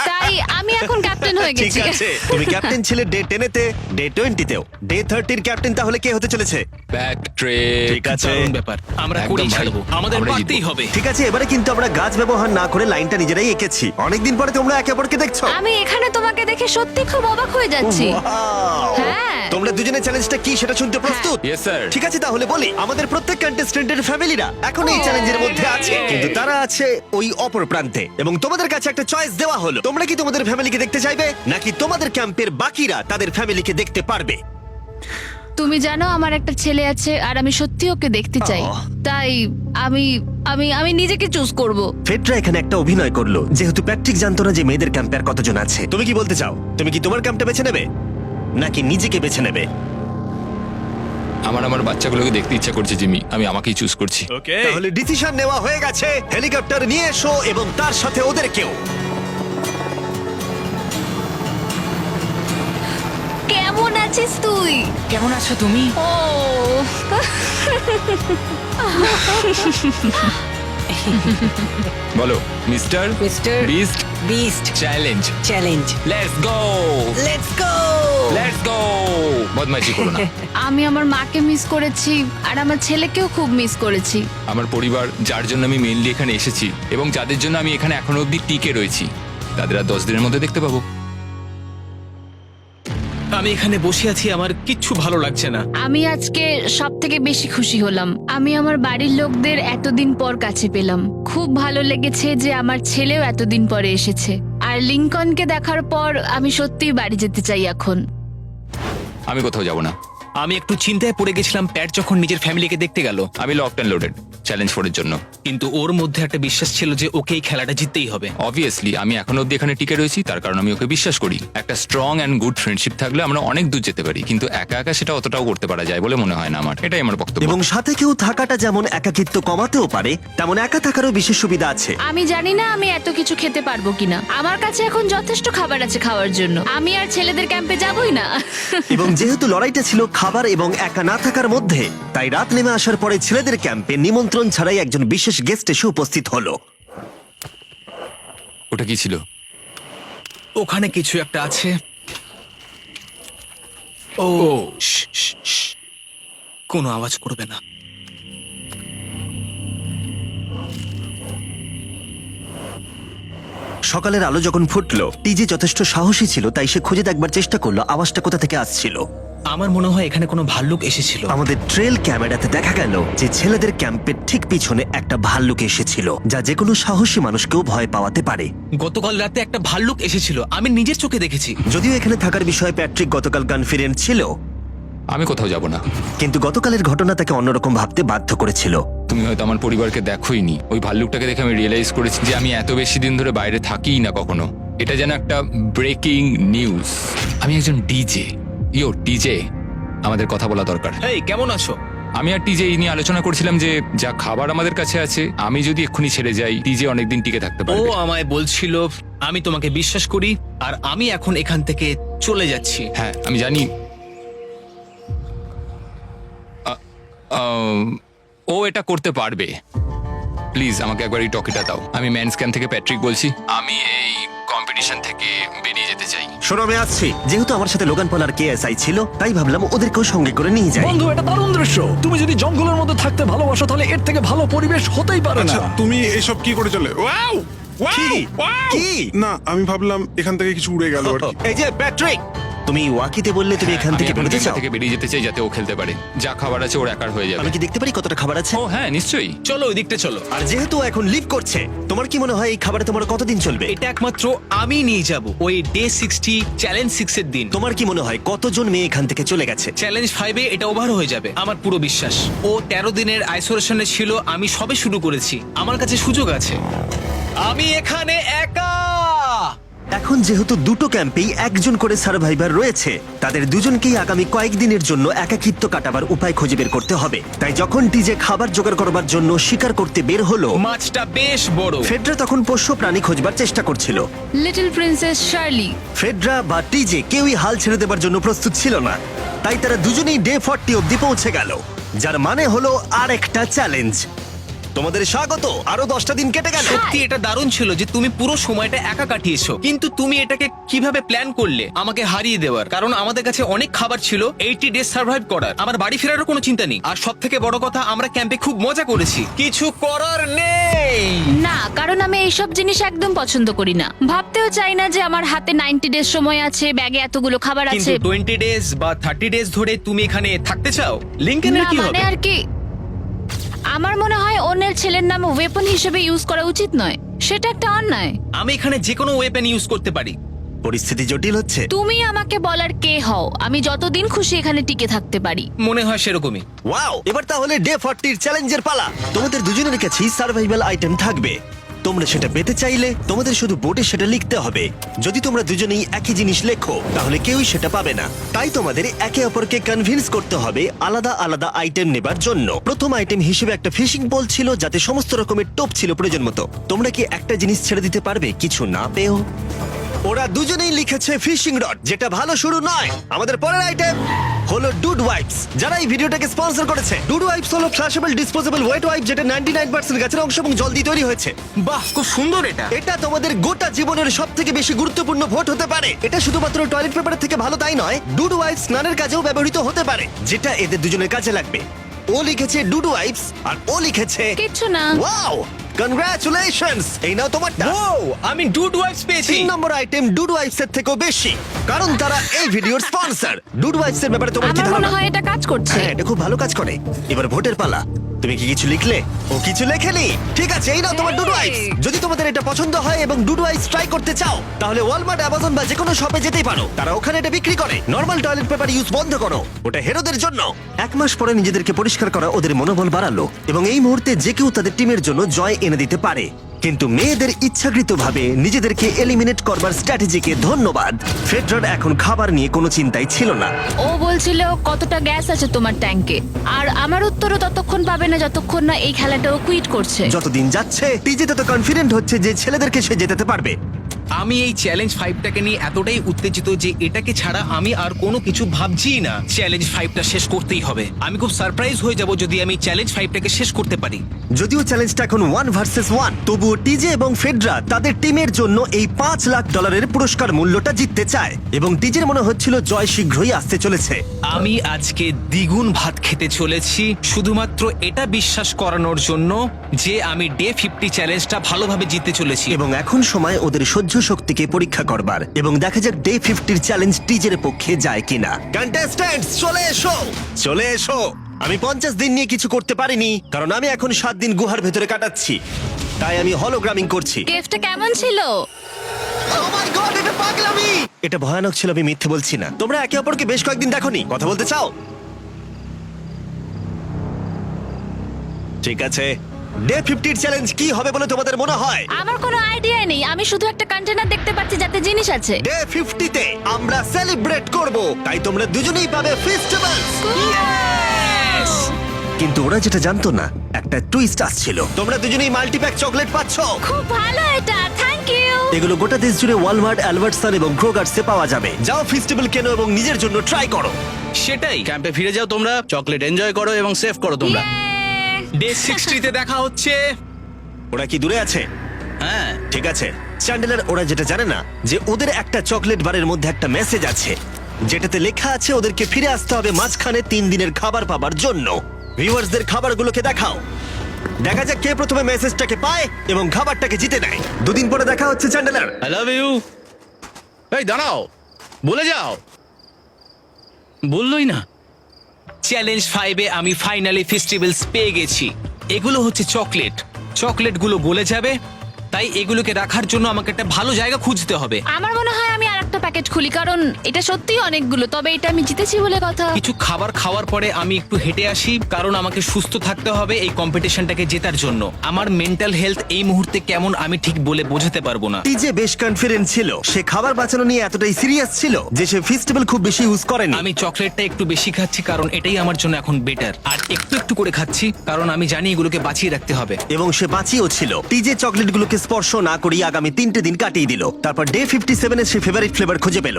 Speaker 5: তাই আমি এখন ক্যাপ্টেন হয়ে
Speaker 1: ঠিক
Speaker 5: গেছি।
Speaker 1: আছে, তুমি ক্যাপ্টেন ছিলে ডে 10-তে, ডে 20-তেও। ডে 30-র ক্যাপ্টেন তাহলে কে হতে চলেছে?
Speaker 8: প্যাট্রিক।
Speaker 1: ঠিক আছে,
Speaker 2: দারুণ ব্যাপার। আমরা
Speaker 8: একদম
Speaker 2: করেই
Speaker 8: ভাই।
Speaker 2: ছাড়বো, আমাদের
Speaker 8: আমরাই
Speaker 2: পারতেই
Speaker 8: জিতবো।
Speaker 2: হবে।
Speaker 1: ঠিক আছে, এবারে কিন্তু আমরা গাছ ব্যবহার না করে লাইনটা নিজেরাই এঁকেছি। অনেকদিন পরে তোমরা একে অপরকে দেখছো।
Speaker 5: আমি এখানে তোমাকে দেখে সত্যি খুব অবাক হয়ে যাচ্ছি।
Speaker 1: Wow!
Speaker 5: হ্যাঁ।
Speaker 1: তোমরা দুজনের চ্যালেঞ্জটা কি সেটা শুনতে প্রস্তুত?
Speaker 8: Yes, sir.
Speaker 1: ঠিক আছে, তাহলে বলি, আমাদের প্রত্যেক কন্টেস্টেন্টের ফ্যামিলিরা এখন এই চ্যালেঞ্জের মধ্যে আছে, কিন্তু তারা আছে ওই অপর প্রান্তে। এবং তোমাদের কাছে একটা চয়েস দেওয়া হলো, তোমরা কি তোমাদের ফ্যামিলিকে দেখতে চাইবে নাকি তোমাদের ক্যাম্পের বাকিরা তাদের ফ্যামিলিকে দেখতে পারবে?
Speaker 5: তুমি জানো আমার একটা ছেলে আছে আর আমি সত্যি ওকে দেখতে চাই। তাই আমি আমি আমি নিজেকে চুজ করব।
Speaker 1: ফেডরা এখানে একটা অভিনয় করলো, যেহেতু প্যাট্রিক জানতো না যে মেয়েদের ক্যাম্পে আর কতজন আছে। তুমি কি বলতে চাও? তুমি কি তোমার ক্যাম্পটা বেছে নেবে নাকি নিজেকে বেছে নেবে?
Speaker 8: আমার বাচ্চাগুলোকে দেখতে ইচ্ছা করছে জিমি। আমি আমাকেই চুজ করছি।
Speaker 1: তাহলে ডিসিশন নেওয়া হয়ে গেছে। হেলিকপ্টার নিয়ে এসো এবং তার সাথে ওদেরকেও।
Speaker 5: কেমন আছিস তুই?
Speaker 9: কেমন আছো তুমি?
Speaker 5: ও
Speaker 8: বলো mister
Speaker 10: mister
Speaker 8: beast
Speaker 10: beast
Speaker 8: challenge.
Speaker 10: Challenge.
Speaker 8: Let's go,
Speaker 10: let's go.
Speaker 8: Let's go. বদমাইশি করো না।
Speaker 5: আমি আমার মাকে মিস করেছি আর আমার ছেলেকেও খুব মিস করেছি।
Speaker 8: আমার পরিবার, যার জন্য আমি মেইনলি এখানে এসেছি এবং যাদের জন্য আমি এখানে এখনো অবধি টিকে রয়েছি, তাদের আর 10 দিনের মধ্যে দেখতে পাবো।
Speaker 2: আমি এখানে বসে আছি, আমার কিচ্ছু ভালো লাগছে না।
Speaker 5: আমি আজকে সব থেকে বেশি খুশি হলাম। আমি আমার বাড়ির লোকদের এতদিন পর কাছে পেলাম। খুব ভালো লেগেছে যে আমার ছেলেও এতদিন পরে এসেছে। আর লিংকনকে দেখার পর আমি সত্যিই বাড়ি যেতে চাই এখন।
Speaker 8: আমি কোথাও যাব না।
Speaker 2: আমি একটু চিন্তায় পড়ে গেছিলাম প্যাট যখন নিজের ফ্যামিলিকে দেখতে গেল,
Speaker 8: আমি লকড অ্যান্ড লোডেড চ্যালেঞ্জ 4 এর জন্য।
Speaker 2: কিন্তু ওর মধ্যে একটা বিশ্বাস ছিল যে ওকে এই খেলাটা জিততেই হবে।
Speaker 8: অবভিয়াসলি আমি এখনো অব্দি এখানে টিকে রয়েছি, তার কারণ আমি ওকে বিশ্বাস করি। একটা স্ট্রং অ্যান্ড গুড ফ্রেন্ডশিপ থাকলে আমরা অনেক দূর যেতে পারি, কিন্তু একা একা সেটা অতটাও করতে পারা যায় বলে মনে হয় না আমার। এটাই আমার বক্তব্য।
Speaker 1: এবং সাথে কেউ থাকাটা যেমন একাকিত্ব কমাতেও পারে, তেমন একা থাকারও বিশেষ সুবিধা আছে।
Speaker 5: আমি জানি না আমি এত কিছু খেতে পারবো কিনা। আমার কাছে এখন যথেষ্ট খাবার আছে খাওয়ার জন্য। আমি আর ছেলেদের ক্যাম্পে যাবই না।
Speaker 1: এবং যেহেতু লড়াইটা ছিল খাবার এবং একা না থাকার মধ্যে, তাই রাত নেমে আসার পরে ছেলেদের ক্যাম্পে নিমন্ত্রণ ছাড়াই একজন বিশেষ গেস্ট এসে উপস্থিত হলো।
Speaker 8: ওটা কি ছিল?
Speaker 2: ওখানে কিছু একটা আছে। ও শ্, শ্, শ্। কোনো আওয়াজ করবে না।
Speaker 1: সকালের আলো যখন ফুটলো, টিজে যথেষ্ট সাহসী ছিল, তাই সে খুঁজে দেখবার চেষ্টা করলো আওয়াজটা কোথা থেকে আসছিল।
Speaker 2: আমার মনে হয় এখানে কোনো ভাল্লুক এসেছিল।
Speaker 1: আমাদের ট্রেল ক্যামেরাতে দেখা গেল যে ছেলেদের ক্যাম্পের ঠিক পিছনে একটা ভাল্লুক এসেছিল, যা যে কোনো সাহসী মানুষকেও ভয় পাওয়াতে পারে।
Speaker 2: গতকাল রাতে একটা ভাল্লুক এসেছিল, আমি নিজের চোখে দেখেছি।
Speaker 1: যদিও এখানে থাকার বিষয়ে প্যাট্রিক গতকাল কনফিডেন্ট ছিল,
Speaker 8: আমি কোথাও যাব না।
Speaker 1: কিন্তু গতকালের ঘটনা তাকে অন্যরকম ভাবতে বাধ্য করেছিল।
Speaker 8: তুমি হয়তো আমার পরিবারকে দেখোইনি। ওই ভাল্লুকটাকে দেখে আমি রিয়েলাইজ করেছি যে আমি এত বেশি দিন ধরে বাইরে থাকিই না কখনো। এটা যেন একটা ব্রেকিং নিউজ। আমি একজন ডিজে। ডিজে, আমাদের কথা বলা দরকার।
Speaker 2: এই কেমন আছো?
Speaker 8: আমি আর টিজে এই নিয়ে আলোচনা করছিলাম যে যা খাবার আমাদের কাছে আছে, আমি যদি এক্ষুনি ছেড়ে যাই টিজে অনেকদিন টিকে থাকতে
Speaker 2: ও
Speaker 8: পারবে।
Speaker 2: আমায় বলছিল আমি তোমাকে বিশ্বাস করি আর আমি এখন এখান থেকে চলে যাচ্ছি।
Speaker 8: হ্যাঁ আমি জানি। ও এটা করতে পারবে। প্লিজ আমাকে একবার এই টকিটা দাও। আমি ম্যানস ক্যাম্প থেকে প্যাট্রিক বলছি। আমি এই কম্পিটিশন থেকে বেরিয়ে যেতে চাই।
Speaker 1: শোনো, আমি আসছি। যেহেতু আমার সাথে লোগান পল আর কেএসআই ছিল, তাই ভাবলাম ওদেরকেও সঙ্গে করে নিয়ে যাই।
Speaker 7: বন্ধু, এটা দারুণ দৃশ্য। তুমি যদি জঙ্গলের মধ্যে থাকতে ভালোবাসো তাহলে এর থেকে ভালো পরিবেশ হতেই পারে না।
Speaker 10: আচ্ছা তুমি এসব কি করে চলে? ওয়াও
Speaker 1: কি? কি?
Speaker 10: না আমি ভাবলাম এখান থেকে কিছু উড়ে গেল আর কি।
Speaker 1: এই যে প্যাট্রিক, তুমি ওয়াকিতে বললে তুমি এখান
Speaker 8: আমি
Speaker 1: থেকে
Speaker 8: এখন
Speaker 1: বেরোতে
Speaker 8: গেমটা
Speaker 1: চাও।
Speaker 8: থেকে বেরিয়ে যেতে চাই যাতে ও খেলতে পারে। যা খাবার আছে ওর একার হয়ে যাবে।
Speaker 1: আমি কি দেখতে পারি কতটা খাবার আছে?
Speaker 8: ও হ্যাঁ নিশ্চয়ই।
Speaker 2: চলো ওই দিকটা চলো।
Speaker 1: আর যেহেতু ও এখন লিভ করছে, তোমার কি মনে হয় এই খাবারে তোমার কতদিন চলবে?
Speaker 2: এটা একমাত্র আমি নিয়ে যাব ওই ডে 60 চ্যালেঞ্জ 6 এর দিন।
Speaker 1: তোমার কি মনে হয় কতজন মেয়ে এখান থেকে চলে গেছে?
Speaker 2: চ্যালেঞ্জ 5 এ এটা ওভার হয়ে যাবে, আমার পুরো বিশ্বাস। ও 13 দিনের আইসোলেশনে ছিল, আমি সবে শুরু করেছি। আমার কাছে সুযোগ আছে। আমি এখানে একা।
Speaker 1: এখন যেহেতু দুটো ক্যাম্পেই একজন করে সার্ভাইভার রয়েছে, তাদের দুজনকেই আগামী কয়েকদিনের জন্য একাকিত্ব কাটাবার উপায় খুঁজে বের করতে হবে। তাই যখন টিজে খাবার জোগাড় করবার জন্য শিকার করতে বের হলো,
Speaker 2: মাছটা বেশ বড়।
Speaker 1: ফেডরা তখন পোষ্য প্রাণী খোঁজবার চেষ্টা করছিল।
Speaker 5: Little princess Shirley.
Speaker 1: ফেডরা বা টিজে কেউই হাল ছেড়ে দেবার জন্য প্রস্তুত ছিল না, তাই তারা দুজনেই ডে 40 অব্দি পৌঁছে গেল, যার মানে হলো আরেকটা চ্যালেঞ্জ। তোমাদের স্বাগত। আরো 10টা দিন কেটে গেল।
Speaker 2: সত্যি এটা দারুণ ছিল যে তুমি পুরো সময়টা একা কাটিয়েছো, কিন্তু তুমি এটাকে কিভাবে প্ল্যান করলে আমাকে হারিয়ে দেওয়ার? কারণ আমাদের কাছে অনেক খাবার ছিল 80 ডেজ সার্ভাইভ করার। আমার বাড়ি ফেরারও কোনো চিন্তা নেই। আর সব থেকে বড় কথা, আমরা ক্যাম্পে খুব মজা করেছি। কিছু করার নেই।
Speaker 5: না, কারণ আমি এইসব জিনিস একদম পছন্দ করি না। ভাবতেও চাই না যে আমার হাতে 90 ডেজ সময় আছে, ব্যাগে এতগুলো খাবার
Speaker 2: কিন্তু
Speaker 5: আছে।
Speaker 2: 20 ডেজ বা 30 ডেজ ধরে তুমি এখানে থাকতে চাও? লিংকেনের
Speaker 5: না
Speaker 2: কি
Speaker 5: মানে
Speaker 2: হবে?
Speaker 5: আর কি, আমার মনে হয় অন্যের ছেলের নাম ওয়েপন হিসেবে ইউজ করা উচিত নয়। সেটা একটা অন্যায়।
Speaker 2: আমি এখানে যে কোনো ওয়েপেন ইউজ করতে পারি।
Speaker 1: পরিস্থিতি জটিল হচ্ছে।
Speaker 5: তুমি আমাকে বলার কে হও? আমি যতদিন খুশি এখানে টিকে থাকতে পারি।
Speaker 2: মনে হয় সেরকমই।
Speaker 1: ওয়াও, এবার তাহলে ডে 40 চ্যালেঞ্জের পালা। তোমাদের দুজনের কাছেই সার্ভাইভাল আইটেম থাকবে। তোমরা সেটা পেতে চাইলে তোমাদের শুধু বোর্ডে সেটা লিখতে হবে। যদি তোমরা দুজনেই একই জিনিস লেখো, তাহলে কেউই সেটা পাবে না। তাই তোমাদের একে অপরকে কনভিন্স করতে হবে আলাদা আলাদা আইটেম নেবার জন্য। প্রথম আইটেম হিসেবে একটা ফিশিং বল ছিল, যাতে সমস্ত রকমের টোপ ছিল প্রয়োজন মতো। তোমরা কি একটা জিনিস ছেড়ে দিতে পারবে কিছু না পেও? ওরা দুজনেই লিখেছে ফিশিং রড, যেটা ভালো শুরু নয়। আমাদের পরের আইটেম হলো ডুড ওয়াইপস, যারা এই ভিডিওটাকে স্পন্সর করেছে। ডুড ওয়াইপস হলো ফ্ল্যাশেবল ডিসপোজেবল ওয়েট ওয়াইপ, যেটা 99% গাছের অংশ এবং জল দিয়ে তৈরি হয়েছে।
Speaker 2: বাহ, খুব সুন্দর এটা।
Speaker 1: এটা তোমাদের গোটা জীবনের সবথেকে বেশি গুরুত্বপূর্ণ ভোট হতে পারে। এটা শুধুমাত্র টয়লেট পেপারের থেকে ভালো তাই নয়, ডুড ওয়াইপস স্নানের কাজেও ব্যবহৃত হতে পারে, যেটা এদের দুজনের কাজে লাগবে। ও লিখেছে ডুড ওয়াইপস আর ও লিখেছে
Speaker 5: কিচ্ছু না।
Speaker 1: Wow, congratulations. এই নাও তোমারটা।
Speaker 2: ও, আমি ডুড ওয়াইপস পেয়েছি।
Speaker 1: 3 নম্বর আইটেম ডুড ওয়াইপস এর থেকেও বেশি, কারণ তারা এই ভিডিওর স্পন্সর। ডুড ওয়াইপস এর ব্যাপারে তোমার কি
Speaker 5: আমার মনে
Speaker 1: ধারণা?
Speaker 5: হয় এটা কাজ করছে।
Speaker 1: হ্যাঁ, এটা খুব ভালো কাজ করে। এবার ভোটের পালা। তুমি কি কিছু লিখলে? ও কিছু লেখেনি। ঠিক আছে, এই নাও তোমার ডুডু আইস। যদি তোমাদের এটা পছন্দ হয় এবং ডুডু আইস ট্রাই করতে চাও তাহলে ওয়ালমার্ট, অ্যামাজন বা যে কোনো শপে যেতেই পারো। তারা ওখানে এটা বিক্রি করে। নর্মাল টয়লেট পেপার ইউজ বন্ধ করো, ওটা হেরোদের জন্য। 1 মাস পরে নিজেদেরকে পরিষ্কার করা ওদের মনোবল বাড়ালো এবং এই মুহূর্তে যে কেউ তাদের টিমের জন্য জয় এনে দিতে পারে। কিন্তু মেয়েদের ইচ্ছাকৃতভাবে নিজেদেরকে এলিমিনেট করবার স্ট্র্যাটেজিকে ধন্যবাদ। ফেডরার এখন খাবার নিয়ে কোনো চিন্তাই ছিল না।
Speaker 5: ও বলছিল কতটা গ্যাস আছে তোমার ট্যাঙ্কে, আর আমার উত্তরও ততক্ষণ পাবে না যতক্ষণ না এই খেলাটাও কুইট করছে।
Speaker 1: যতদিন যাচ্ছে টিজে তত কনফিডেন্ট হচ্ছে যে ছেলেদেরকে সে জেতাতে পারবে।
Speaker 2: আমি এই চ্যালেঞ্জ 5টাকে নিয়ে এতটাই উত্তেজিত যে এটাকে ছাড়া আমি আর কোনো কিছু ভাবছি না। চ্যালেঞ্জ 5টা শেষ করতেই হবে। আমি খুব সারপ্রাইজ হয়ে যাব যদি আমি চ্যালেঞ্জ 5টাকে শেষ করতে পারি।
Speaker 1: যদিও চ্যালেঞ্জটা এখন 1 ভার্সেস 1, তবুও টিজে এবং ফেডরা তাদের টিমের জন্য এই $5 লাখ পুরস্কার মূল্যটা জিততে চায় এবং টিজের মনে হচ্ছিল জয় শীঘ্রই আসতে চলেছে।
Speaker 2: আমি আজকে দ্বিগুণ ভাত খেতে চলেছি শুধুমাত্র এটা বিশ্বাস করানোর জন্য যে আমি ডে 50 চ্যালেঞ্জটা ভালোভাবে জিততে চলেছি।
Speaker 1: এবং এখন সময় ওদের সহ্য শক্তিকে পরীক্ষা করবার এবং দেখা যাক ডে 50 চ্যালেঞ্জ টিজের পক্ষে যায় কিনা। কন্টেস্ট্যান্টস চলে এসো, চলে এসো। আমি 50 দিন নিয়ে কিছু করতে পারিনি কারণ আমি এখন 7 দিন গুহার ভেতরে কাটাচ্ছি, তাই আমি হলোগ্রামিং করছি।
Speaker 5: কেভটা কেমন ছিল?
Speaker 1: Oh my God, এটা পাগলামি! এটা ভয়ানক ছিল, আমি মিথ্যে বলছি না। তোমরা একে অপরকে বেশ কয়েকদিন দেখোনি, কথা বলতে চাও? ঠিক আছে, ডে 50 চ্যালেঞ্জ কি হবে বলে তোমাদের মনে হয়?
Speaker 5: আমার কোনো আইডিয়া নেই, আমি শুধু একটা কন্টেনার দেখতে পাচ্ছি যাতে জিনিস আছে।
Speaker 1: ডে 50 তে আমরা সেলিব্রেট করব, তাই তোমরা দুজনেই পাবে ফেস্টিভ্যালস। কিন্তু ওরা যেটা জানতো না, একটা টুইস্ট আসছিল। তোমরা দুজনেই মাল্টিপ্যাক চকলেট পাচ্ছ।
Speaker 5: খুব ভালো এটা, থ্যাংক ইউ।
Speaker 1: এগুলো গোটা দেশ জুড়ে ওয়ালমার্ট, অ্যালবার্টসন এবং ক্রোগার্সে পাওয়া যাবে। যাও ফেস্টিভ্যাল কেনো এবং নিজের জন্য ট্রাই করো।
Speaker 2: সেটাই।
Speaker 9: ক্যাম্পে ফিরে যাও তোমরা, চকলেট এনজয় করো এবং সেভ করো তোমরা।
Speaker 2: ডে 60তে দেখা হচ্ছে।
Speaker 1: ওরা কি দূরে আছে?
Speaker 2: হ্যাঁ,
Speaker 1: ঠিক আছে চ্যান্ডেলার, ওরা যেটা জানে না যে ওদের একটা চকলেট বারের মধ্যে একটা মেসেজ আছে যেটাতে লেখা আছে ওদেরকে ফিরে আসতে হবে মাঝখানে 3 দিনের খাবার পাবার জন্য। ভিউয়ার্সদের খাবারগুলোকে দেখাও, দেখা যাক কে প্রথমে মেসেজটাকে পায় এবং খাবারটাকে জিতে নেয়। 2 দিন পরে দেখা হচ্ছে চ্যান্ডেলার।
Speaker 9: I love you. এই দাঁড়াও, বলে যাও। বললোই না।
Speaker 2: চ্যালেঞ্জ 5-এ আমি ফাইনালি ফেস্টিভ্যালস পেয়ে গেছি। এগুলো হচ্ছে চকলেট। চকলেটগুলো গলে যাবে, তাই এগুলোকে রাখার জন্য আমাকে একটা ভালো জায়গা খুঁজতে হবে।
Speaker 5: আমার মনে হয় আমি আরেকটা প্যাকেট খুলি, কারণ এটা সত্যিই অনেকগুলো, তবে এটা আমি জিতেছি বলে কথা।
Speaker 2: কিছু খাবার খাওয়ার পরে আমি একটু হেঁটে আসি, কারণ আমাকে সুস্থ থাকতে হবে এই কম্পিটিশনটাকে জেতার জন্য। আমার মেন্টাল হেলথ এই মুহূর্তে কেমন আমি ঠিক বলে বোঝাতে পারবো না।
Speaker 1: টিজে বেশ কনফিডেন্ট ছিল, সে খাবার বাঁচানো নিয়ে এতটাই সিরিয়াস ছিল যে সে ফেস্টিভ্যাল খুব বেশি ইউজ করেনি।
Speaker 2: আমি চকলেটটা একটু বেশি খাচ্ছি কারণ এটাই আমার জন্য এখন বেটার, আর একটু একটু করে খাচ্ছি কারণ আমি জানি এগুলোকে বাঁচিয়ে রাখতে হবে।
Speaker 1: এবং সে বাঁচিয়েও ছিল। টিজে চকলেটগুলোকে স্পর্শ না করেই আগামী 3টে দিন কাটিয়ে দিল। তারপর ডে 57 এ সে ফেভারিট ফ্লেভার খুঁজে পেল।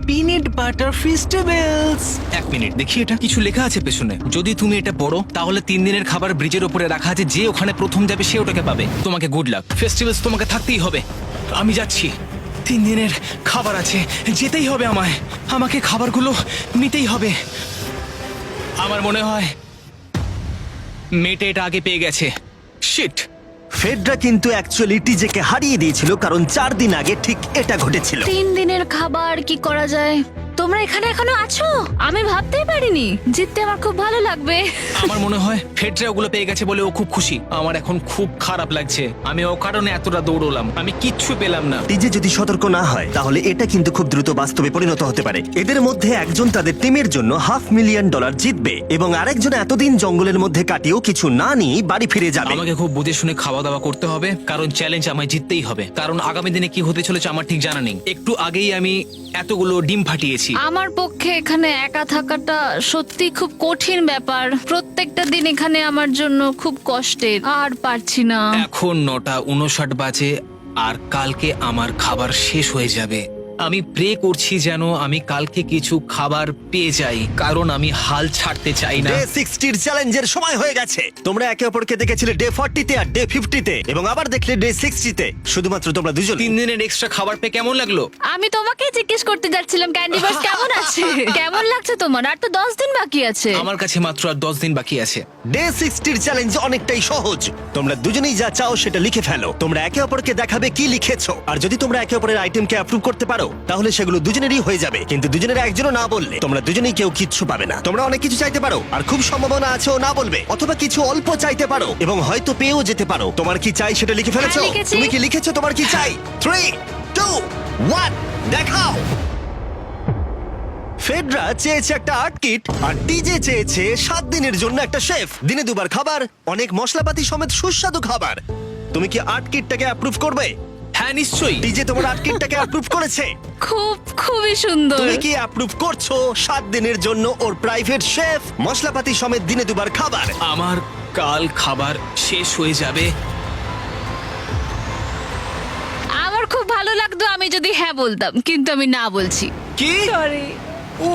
Speaker 2: Peanut butter festivals. 1 মিনিট দেখি, এটা কিছু লেখা আছে পেছনে। যদি তুমি এটা পড়ো তাহলে 3 দিনের খাবার ব্রিজের উপরে রাখা আছে, যে ওখানে প্রথম যাবে সে ওটাকে পাবে। তোমাকে গুড লাক। ফেস্টিভ্যালস তোমাকে থাকতেই হবে। আমি যাচ্ছি, 3 দিনের খাবার আছে, যেতেই হবে আমায়। আমাকে খাবারগুলো নিতেই হবে। আমার মনে হয় মেয়েটা এটা আগে পেয়ে গেছে। শিট।
Speaker 1: ফেডরা কিন্তু অ্যাকচুয়ালি টিজেকে হারিয়ে দিয়েছিল কারণ 4 দিন আগে ঠিক এটা ঘটেছিল।
Speaker 5: 3 দিনের খাবার কি করা যায়? তোমরা এখানে এখনো আছো? আমি ভাবতেই পারিনি। জিততে আমার খুব ভালো লাগবে।
Speaker 2: আমার মনে হয় ফেডরা ওগুলো পেয়ে গেছে বলে ও খুব খুশি। আমার এখন খুব খারাপ লাগছে। আমি ও কারণে এতটা দৌড়লাম, আমি কিচ্ছু পেলাম না।
Speaker 1: টিজে যদি সতর্ক না হয় তাহলে এটা কিন্তু খুব দ্রুত বাস্তবে পরিণত হতে পারে। এদের মধ্যে একজন তাদের টিমের জন্য $500,000 জিতবে এবং আরেকজন এতদিন জঙ্গলের মধ্যে কাটিয়েও কিছু না নিয়ে বাড়ি ফিরে যাবে।
Speaker 2: আমাকে খুব বুঝে শুনে খাওয়া দাওয়া করতে হবে, কারণ চ্যালেঞ্জ আমায় জিততেই হবে। কারণ আগামী দিনে কি হতে চলেছে আমার ঠিক জানা নেই। একটু আগেই আমি এতগুলো ডিম ফাটিয়েছি।
Speaker 5: আমার পক্ষে এখানে একা থাকাটা সত্যি খুব কঠিন ব্যাপার। প্রত্যেকটা দিন এখানে আমার জন্য খুব কষ্টের, আর পারছি না।
Speaker 2: এখন 9:59 বাজে আর কালকে আমার খাবার শেষ হয়ে যাবে। আমি প্রে করছি যেন আমি কালকে কিছু খাবার পেয়ে যাই, কারণ আমি হাল ছাড়তে চাই না।
Speaker 1: ডে 60 চ্যালেঞ্জের সময় হয়ে গেছে। তোমরা একে অপরকে দেখেছিলে ডে 40 তে আর ডে 50 তে এবং আবার দেখলে ডে 60 তে। শুধুমাত্র তোমরা দুজন।
Speaker 2: 3 দিনের এক্সট্রা খাবার পেয়ে কেমন লাগলো?
Speaker 5: আমি তোমাকে জিজ্ঞেস করতে যাচ্ছিলাম ক্যান্ডি বাস কেমন আছে। কেমন লাগছে তোমার? আর তো 10 দিন বাকি আছে।
Speaker 2: আমার কাছে মাত্র আর 10 দিন বাকি আছে।
Speaker 1: ডে 60 চ্যালেঞ্জ অনেকটাই সহজ। তোমরা দুজনেই যা চাও সেটা লিখে ফেলো। তোমরা একে অপরকে দেখাবে কি লিখেছো, আর যদি তোমরা একে অপরের আইটেমকে অ্যাপ্রুভ করতে পারো তাহলে সেগুলো দুজনেরই হয়ে যাবে, কিন্তু দুজনের একজনও না বললে তোমরা দুজনেই কেউ কিচ্ছু পাবে না। তোমরা অনেক কিছু চাইতে পারো, আর খুব সম্ভাবনা আছে ও না বলবে, অথবা কিছু অল্প চাইতে পারো এবং হয়তো পেয়েও যেতে পারো। তোমার কি চাই সেটা লিখে ফেলেছো?
Speaker 5: হ্যাঁ, লিখেছি।
Speaker 1: তুমি কি লিখেছো তোমার কি চাই? 3, 2, 1, দেখাও। ফেডরা চেয়েছে একটা আর্ট কিট, আর ডিজে চেয়েছে 7 দিনের জন্য একটা শেফ, দিনে 2 বার খাবার, অনেক মশলাপাতি সমেত সুস্বাদু খাবার। তুমি কি আর্ট কিটটাকে অ্যাপ্রুভ করবে?
Speaker 2: হ্যাঁ নিশ্চয়ই।
Speaker 1: ডিজে তোমার আর্ট কিটটাকে অ্যাপ্রুভ করেছে।
Speaker 5: খুবই সুন্দর।
Speaker 1: তুমি কি অ্যাপ্রুভ করছো 7 দিনের জন্য ওর প্রাইভেট শেফ, মশলাপাতি সমেত দিনে 2 বার খাবার?
Speaker 2: আমার কাল খাবার শেষ হয়ে যাবে।
Speaker 5: আমার খুব ভালো লাগতো আমি যদি হ্যাঁ বলতাম, কিন্তু আমি না বলছি।
Speaker 2: কি?
Speaker 1: ও,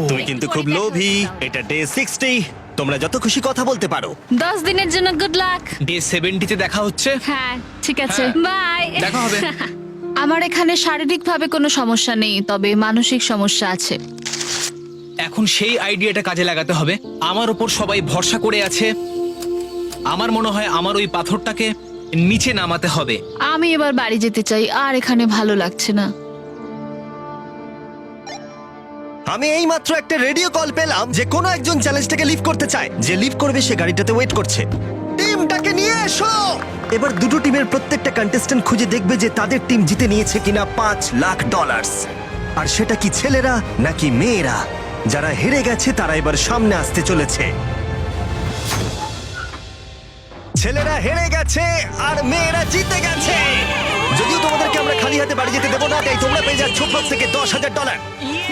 Speaker 1: তুমি কিন্তু খুব লোভী। এটা ডে 60, তোমরা যত খুশি কথা বলতে পারো।
Speaker 5: 10 দিনের জন্য গুড লাক।
Speaker 2: ডে 70-তে দেখা হচ্ছে।
Speaker 5: হ্যাঁ ঠিক আছে,
Speaker 2: হ্যাঁ,
Speaker 5: বাই।
Speaker 2: দেখা হবে।
Speaker 5: আমার এখানে শারীরিকভাবে কোনো সমস্যা নেই, তবে মানসিক সমস্যা আছে।
Speaker 2: এখন সেই আইডিয়াটা কাজে লাগাতে হবে। আমার ওপর সবাই ভরসা করে আছে। আমার মনে হয় আমার ওই পাথরটাকে নিচে নামাতে হবে।
Speaker 5: আমি এবার বাড়ি যেতে চাই, আর এখানে ভালো লাগছে না।
Speaker 1: আমি এই মাত্র একটা রেডিও কল পেলাম যে কোনো একজন চ্যালেঞ্জটাকে লিভ করতে চায়। যে লিভ করবে সে গাড়িটাতে ওয়েট করছে। টিমটাকে নিয়ে এসো। এবার দুটো টিমের প্রত্যেকটা কন্টেস্ট্যান্ট খুঁজে দেখবে যে তাদের টিম জিতে নিয়েছে কিনা $5 লাখ। আর সেটা কি ছেলেরা নাকি মেয়েরা? যারা হেরে গেছে তারা এবার সামনে আসতে চলেছে। ছেলেরা হেরে গেছে আর মেয়েরা জিতে গেছে। যদিও তোমাদেরকে আমরা খালি হাতে বাড়ি যেতে দেবো না, তাই তোমরা পেয়ে যাচ্ছ প্রত্যেকে $10,000।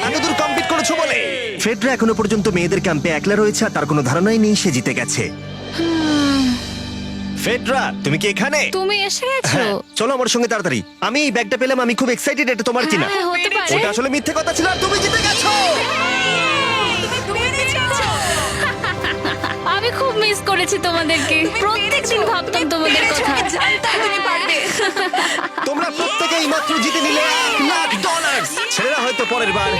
Speaker 1: এতদূর কমপ্লিট করেছো বলে। ফেডরা এখনো পর্যন্ত মেয়েদের ক্যাম্পে একলা রয়েছে, আর তার কোনো ধারণাই নেই সে জিতে গেছে। ফেডরা, তুমি কি এখানে?
Speaker 5: তুমি এসে গেছো?
Speaker 1: হ্যাঁ, চলো আমার সঙ্গে তাড়াতাড়ি। আমি এই ব্যাগটা পেলাম, আমি খুব এক্সাইটেড। এটা তোমার কিনা?
Speaker 5: হ্যাঁ, হতে পারে।
Speaker 1: ওটা আসলে মিথ্যে কথা ছিল, আর তুমি জিতে গেছো।
Speaker 5: আমি খুব মিস করেছি তোমাদেরকে। প্রত্যেকদিন ভাবতাম তোমাদের কথা।
Speaker 1: তোমরা প্রত্যেকেই মাত্র জিতে নিলে $1 লাখ। ছেলেরা হয়তো পরের বার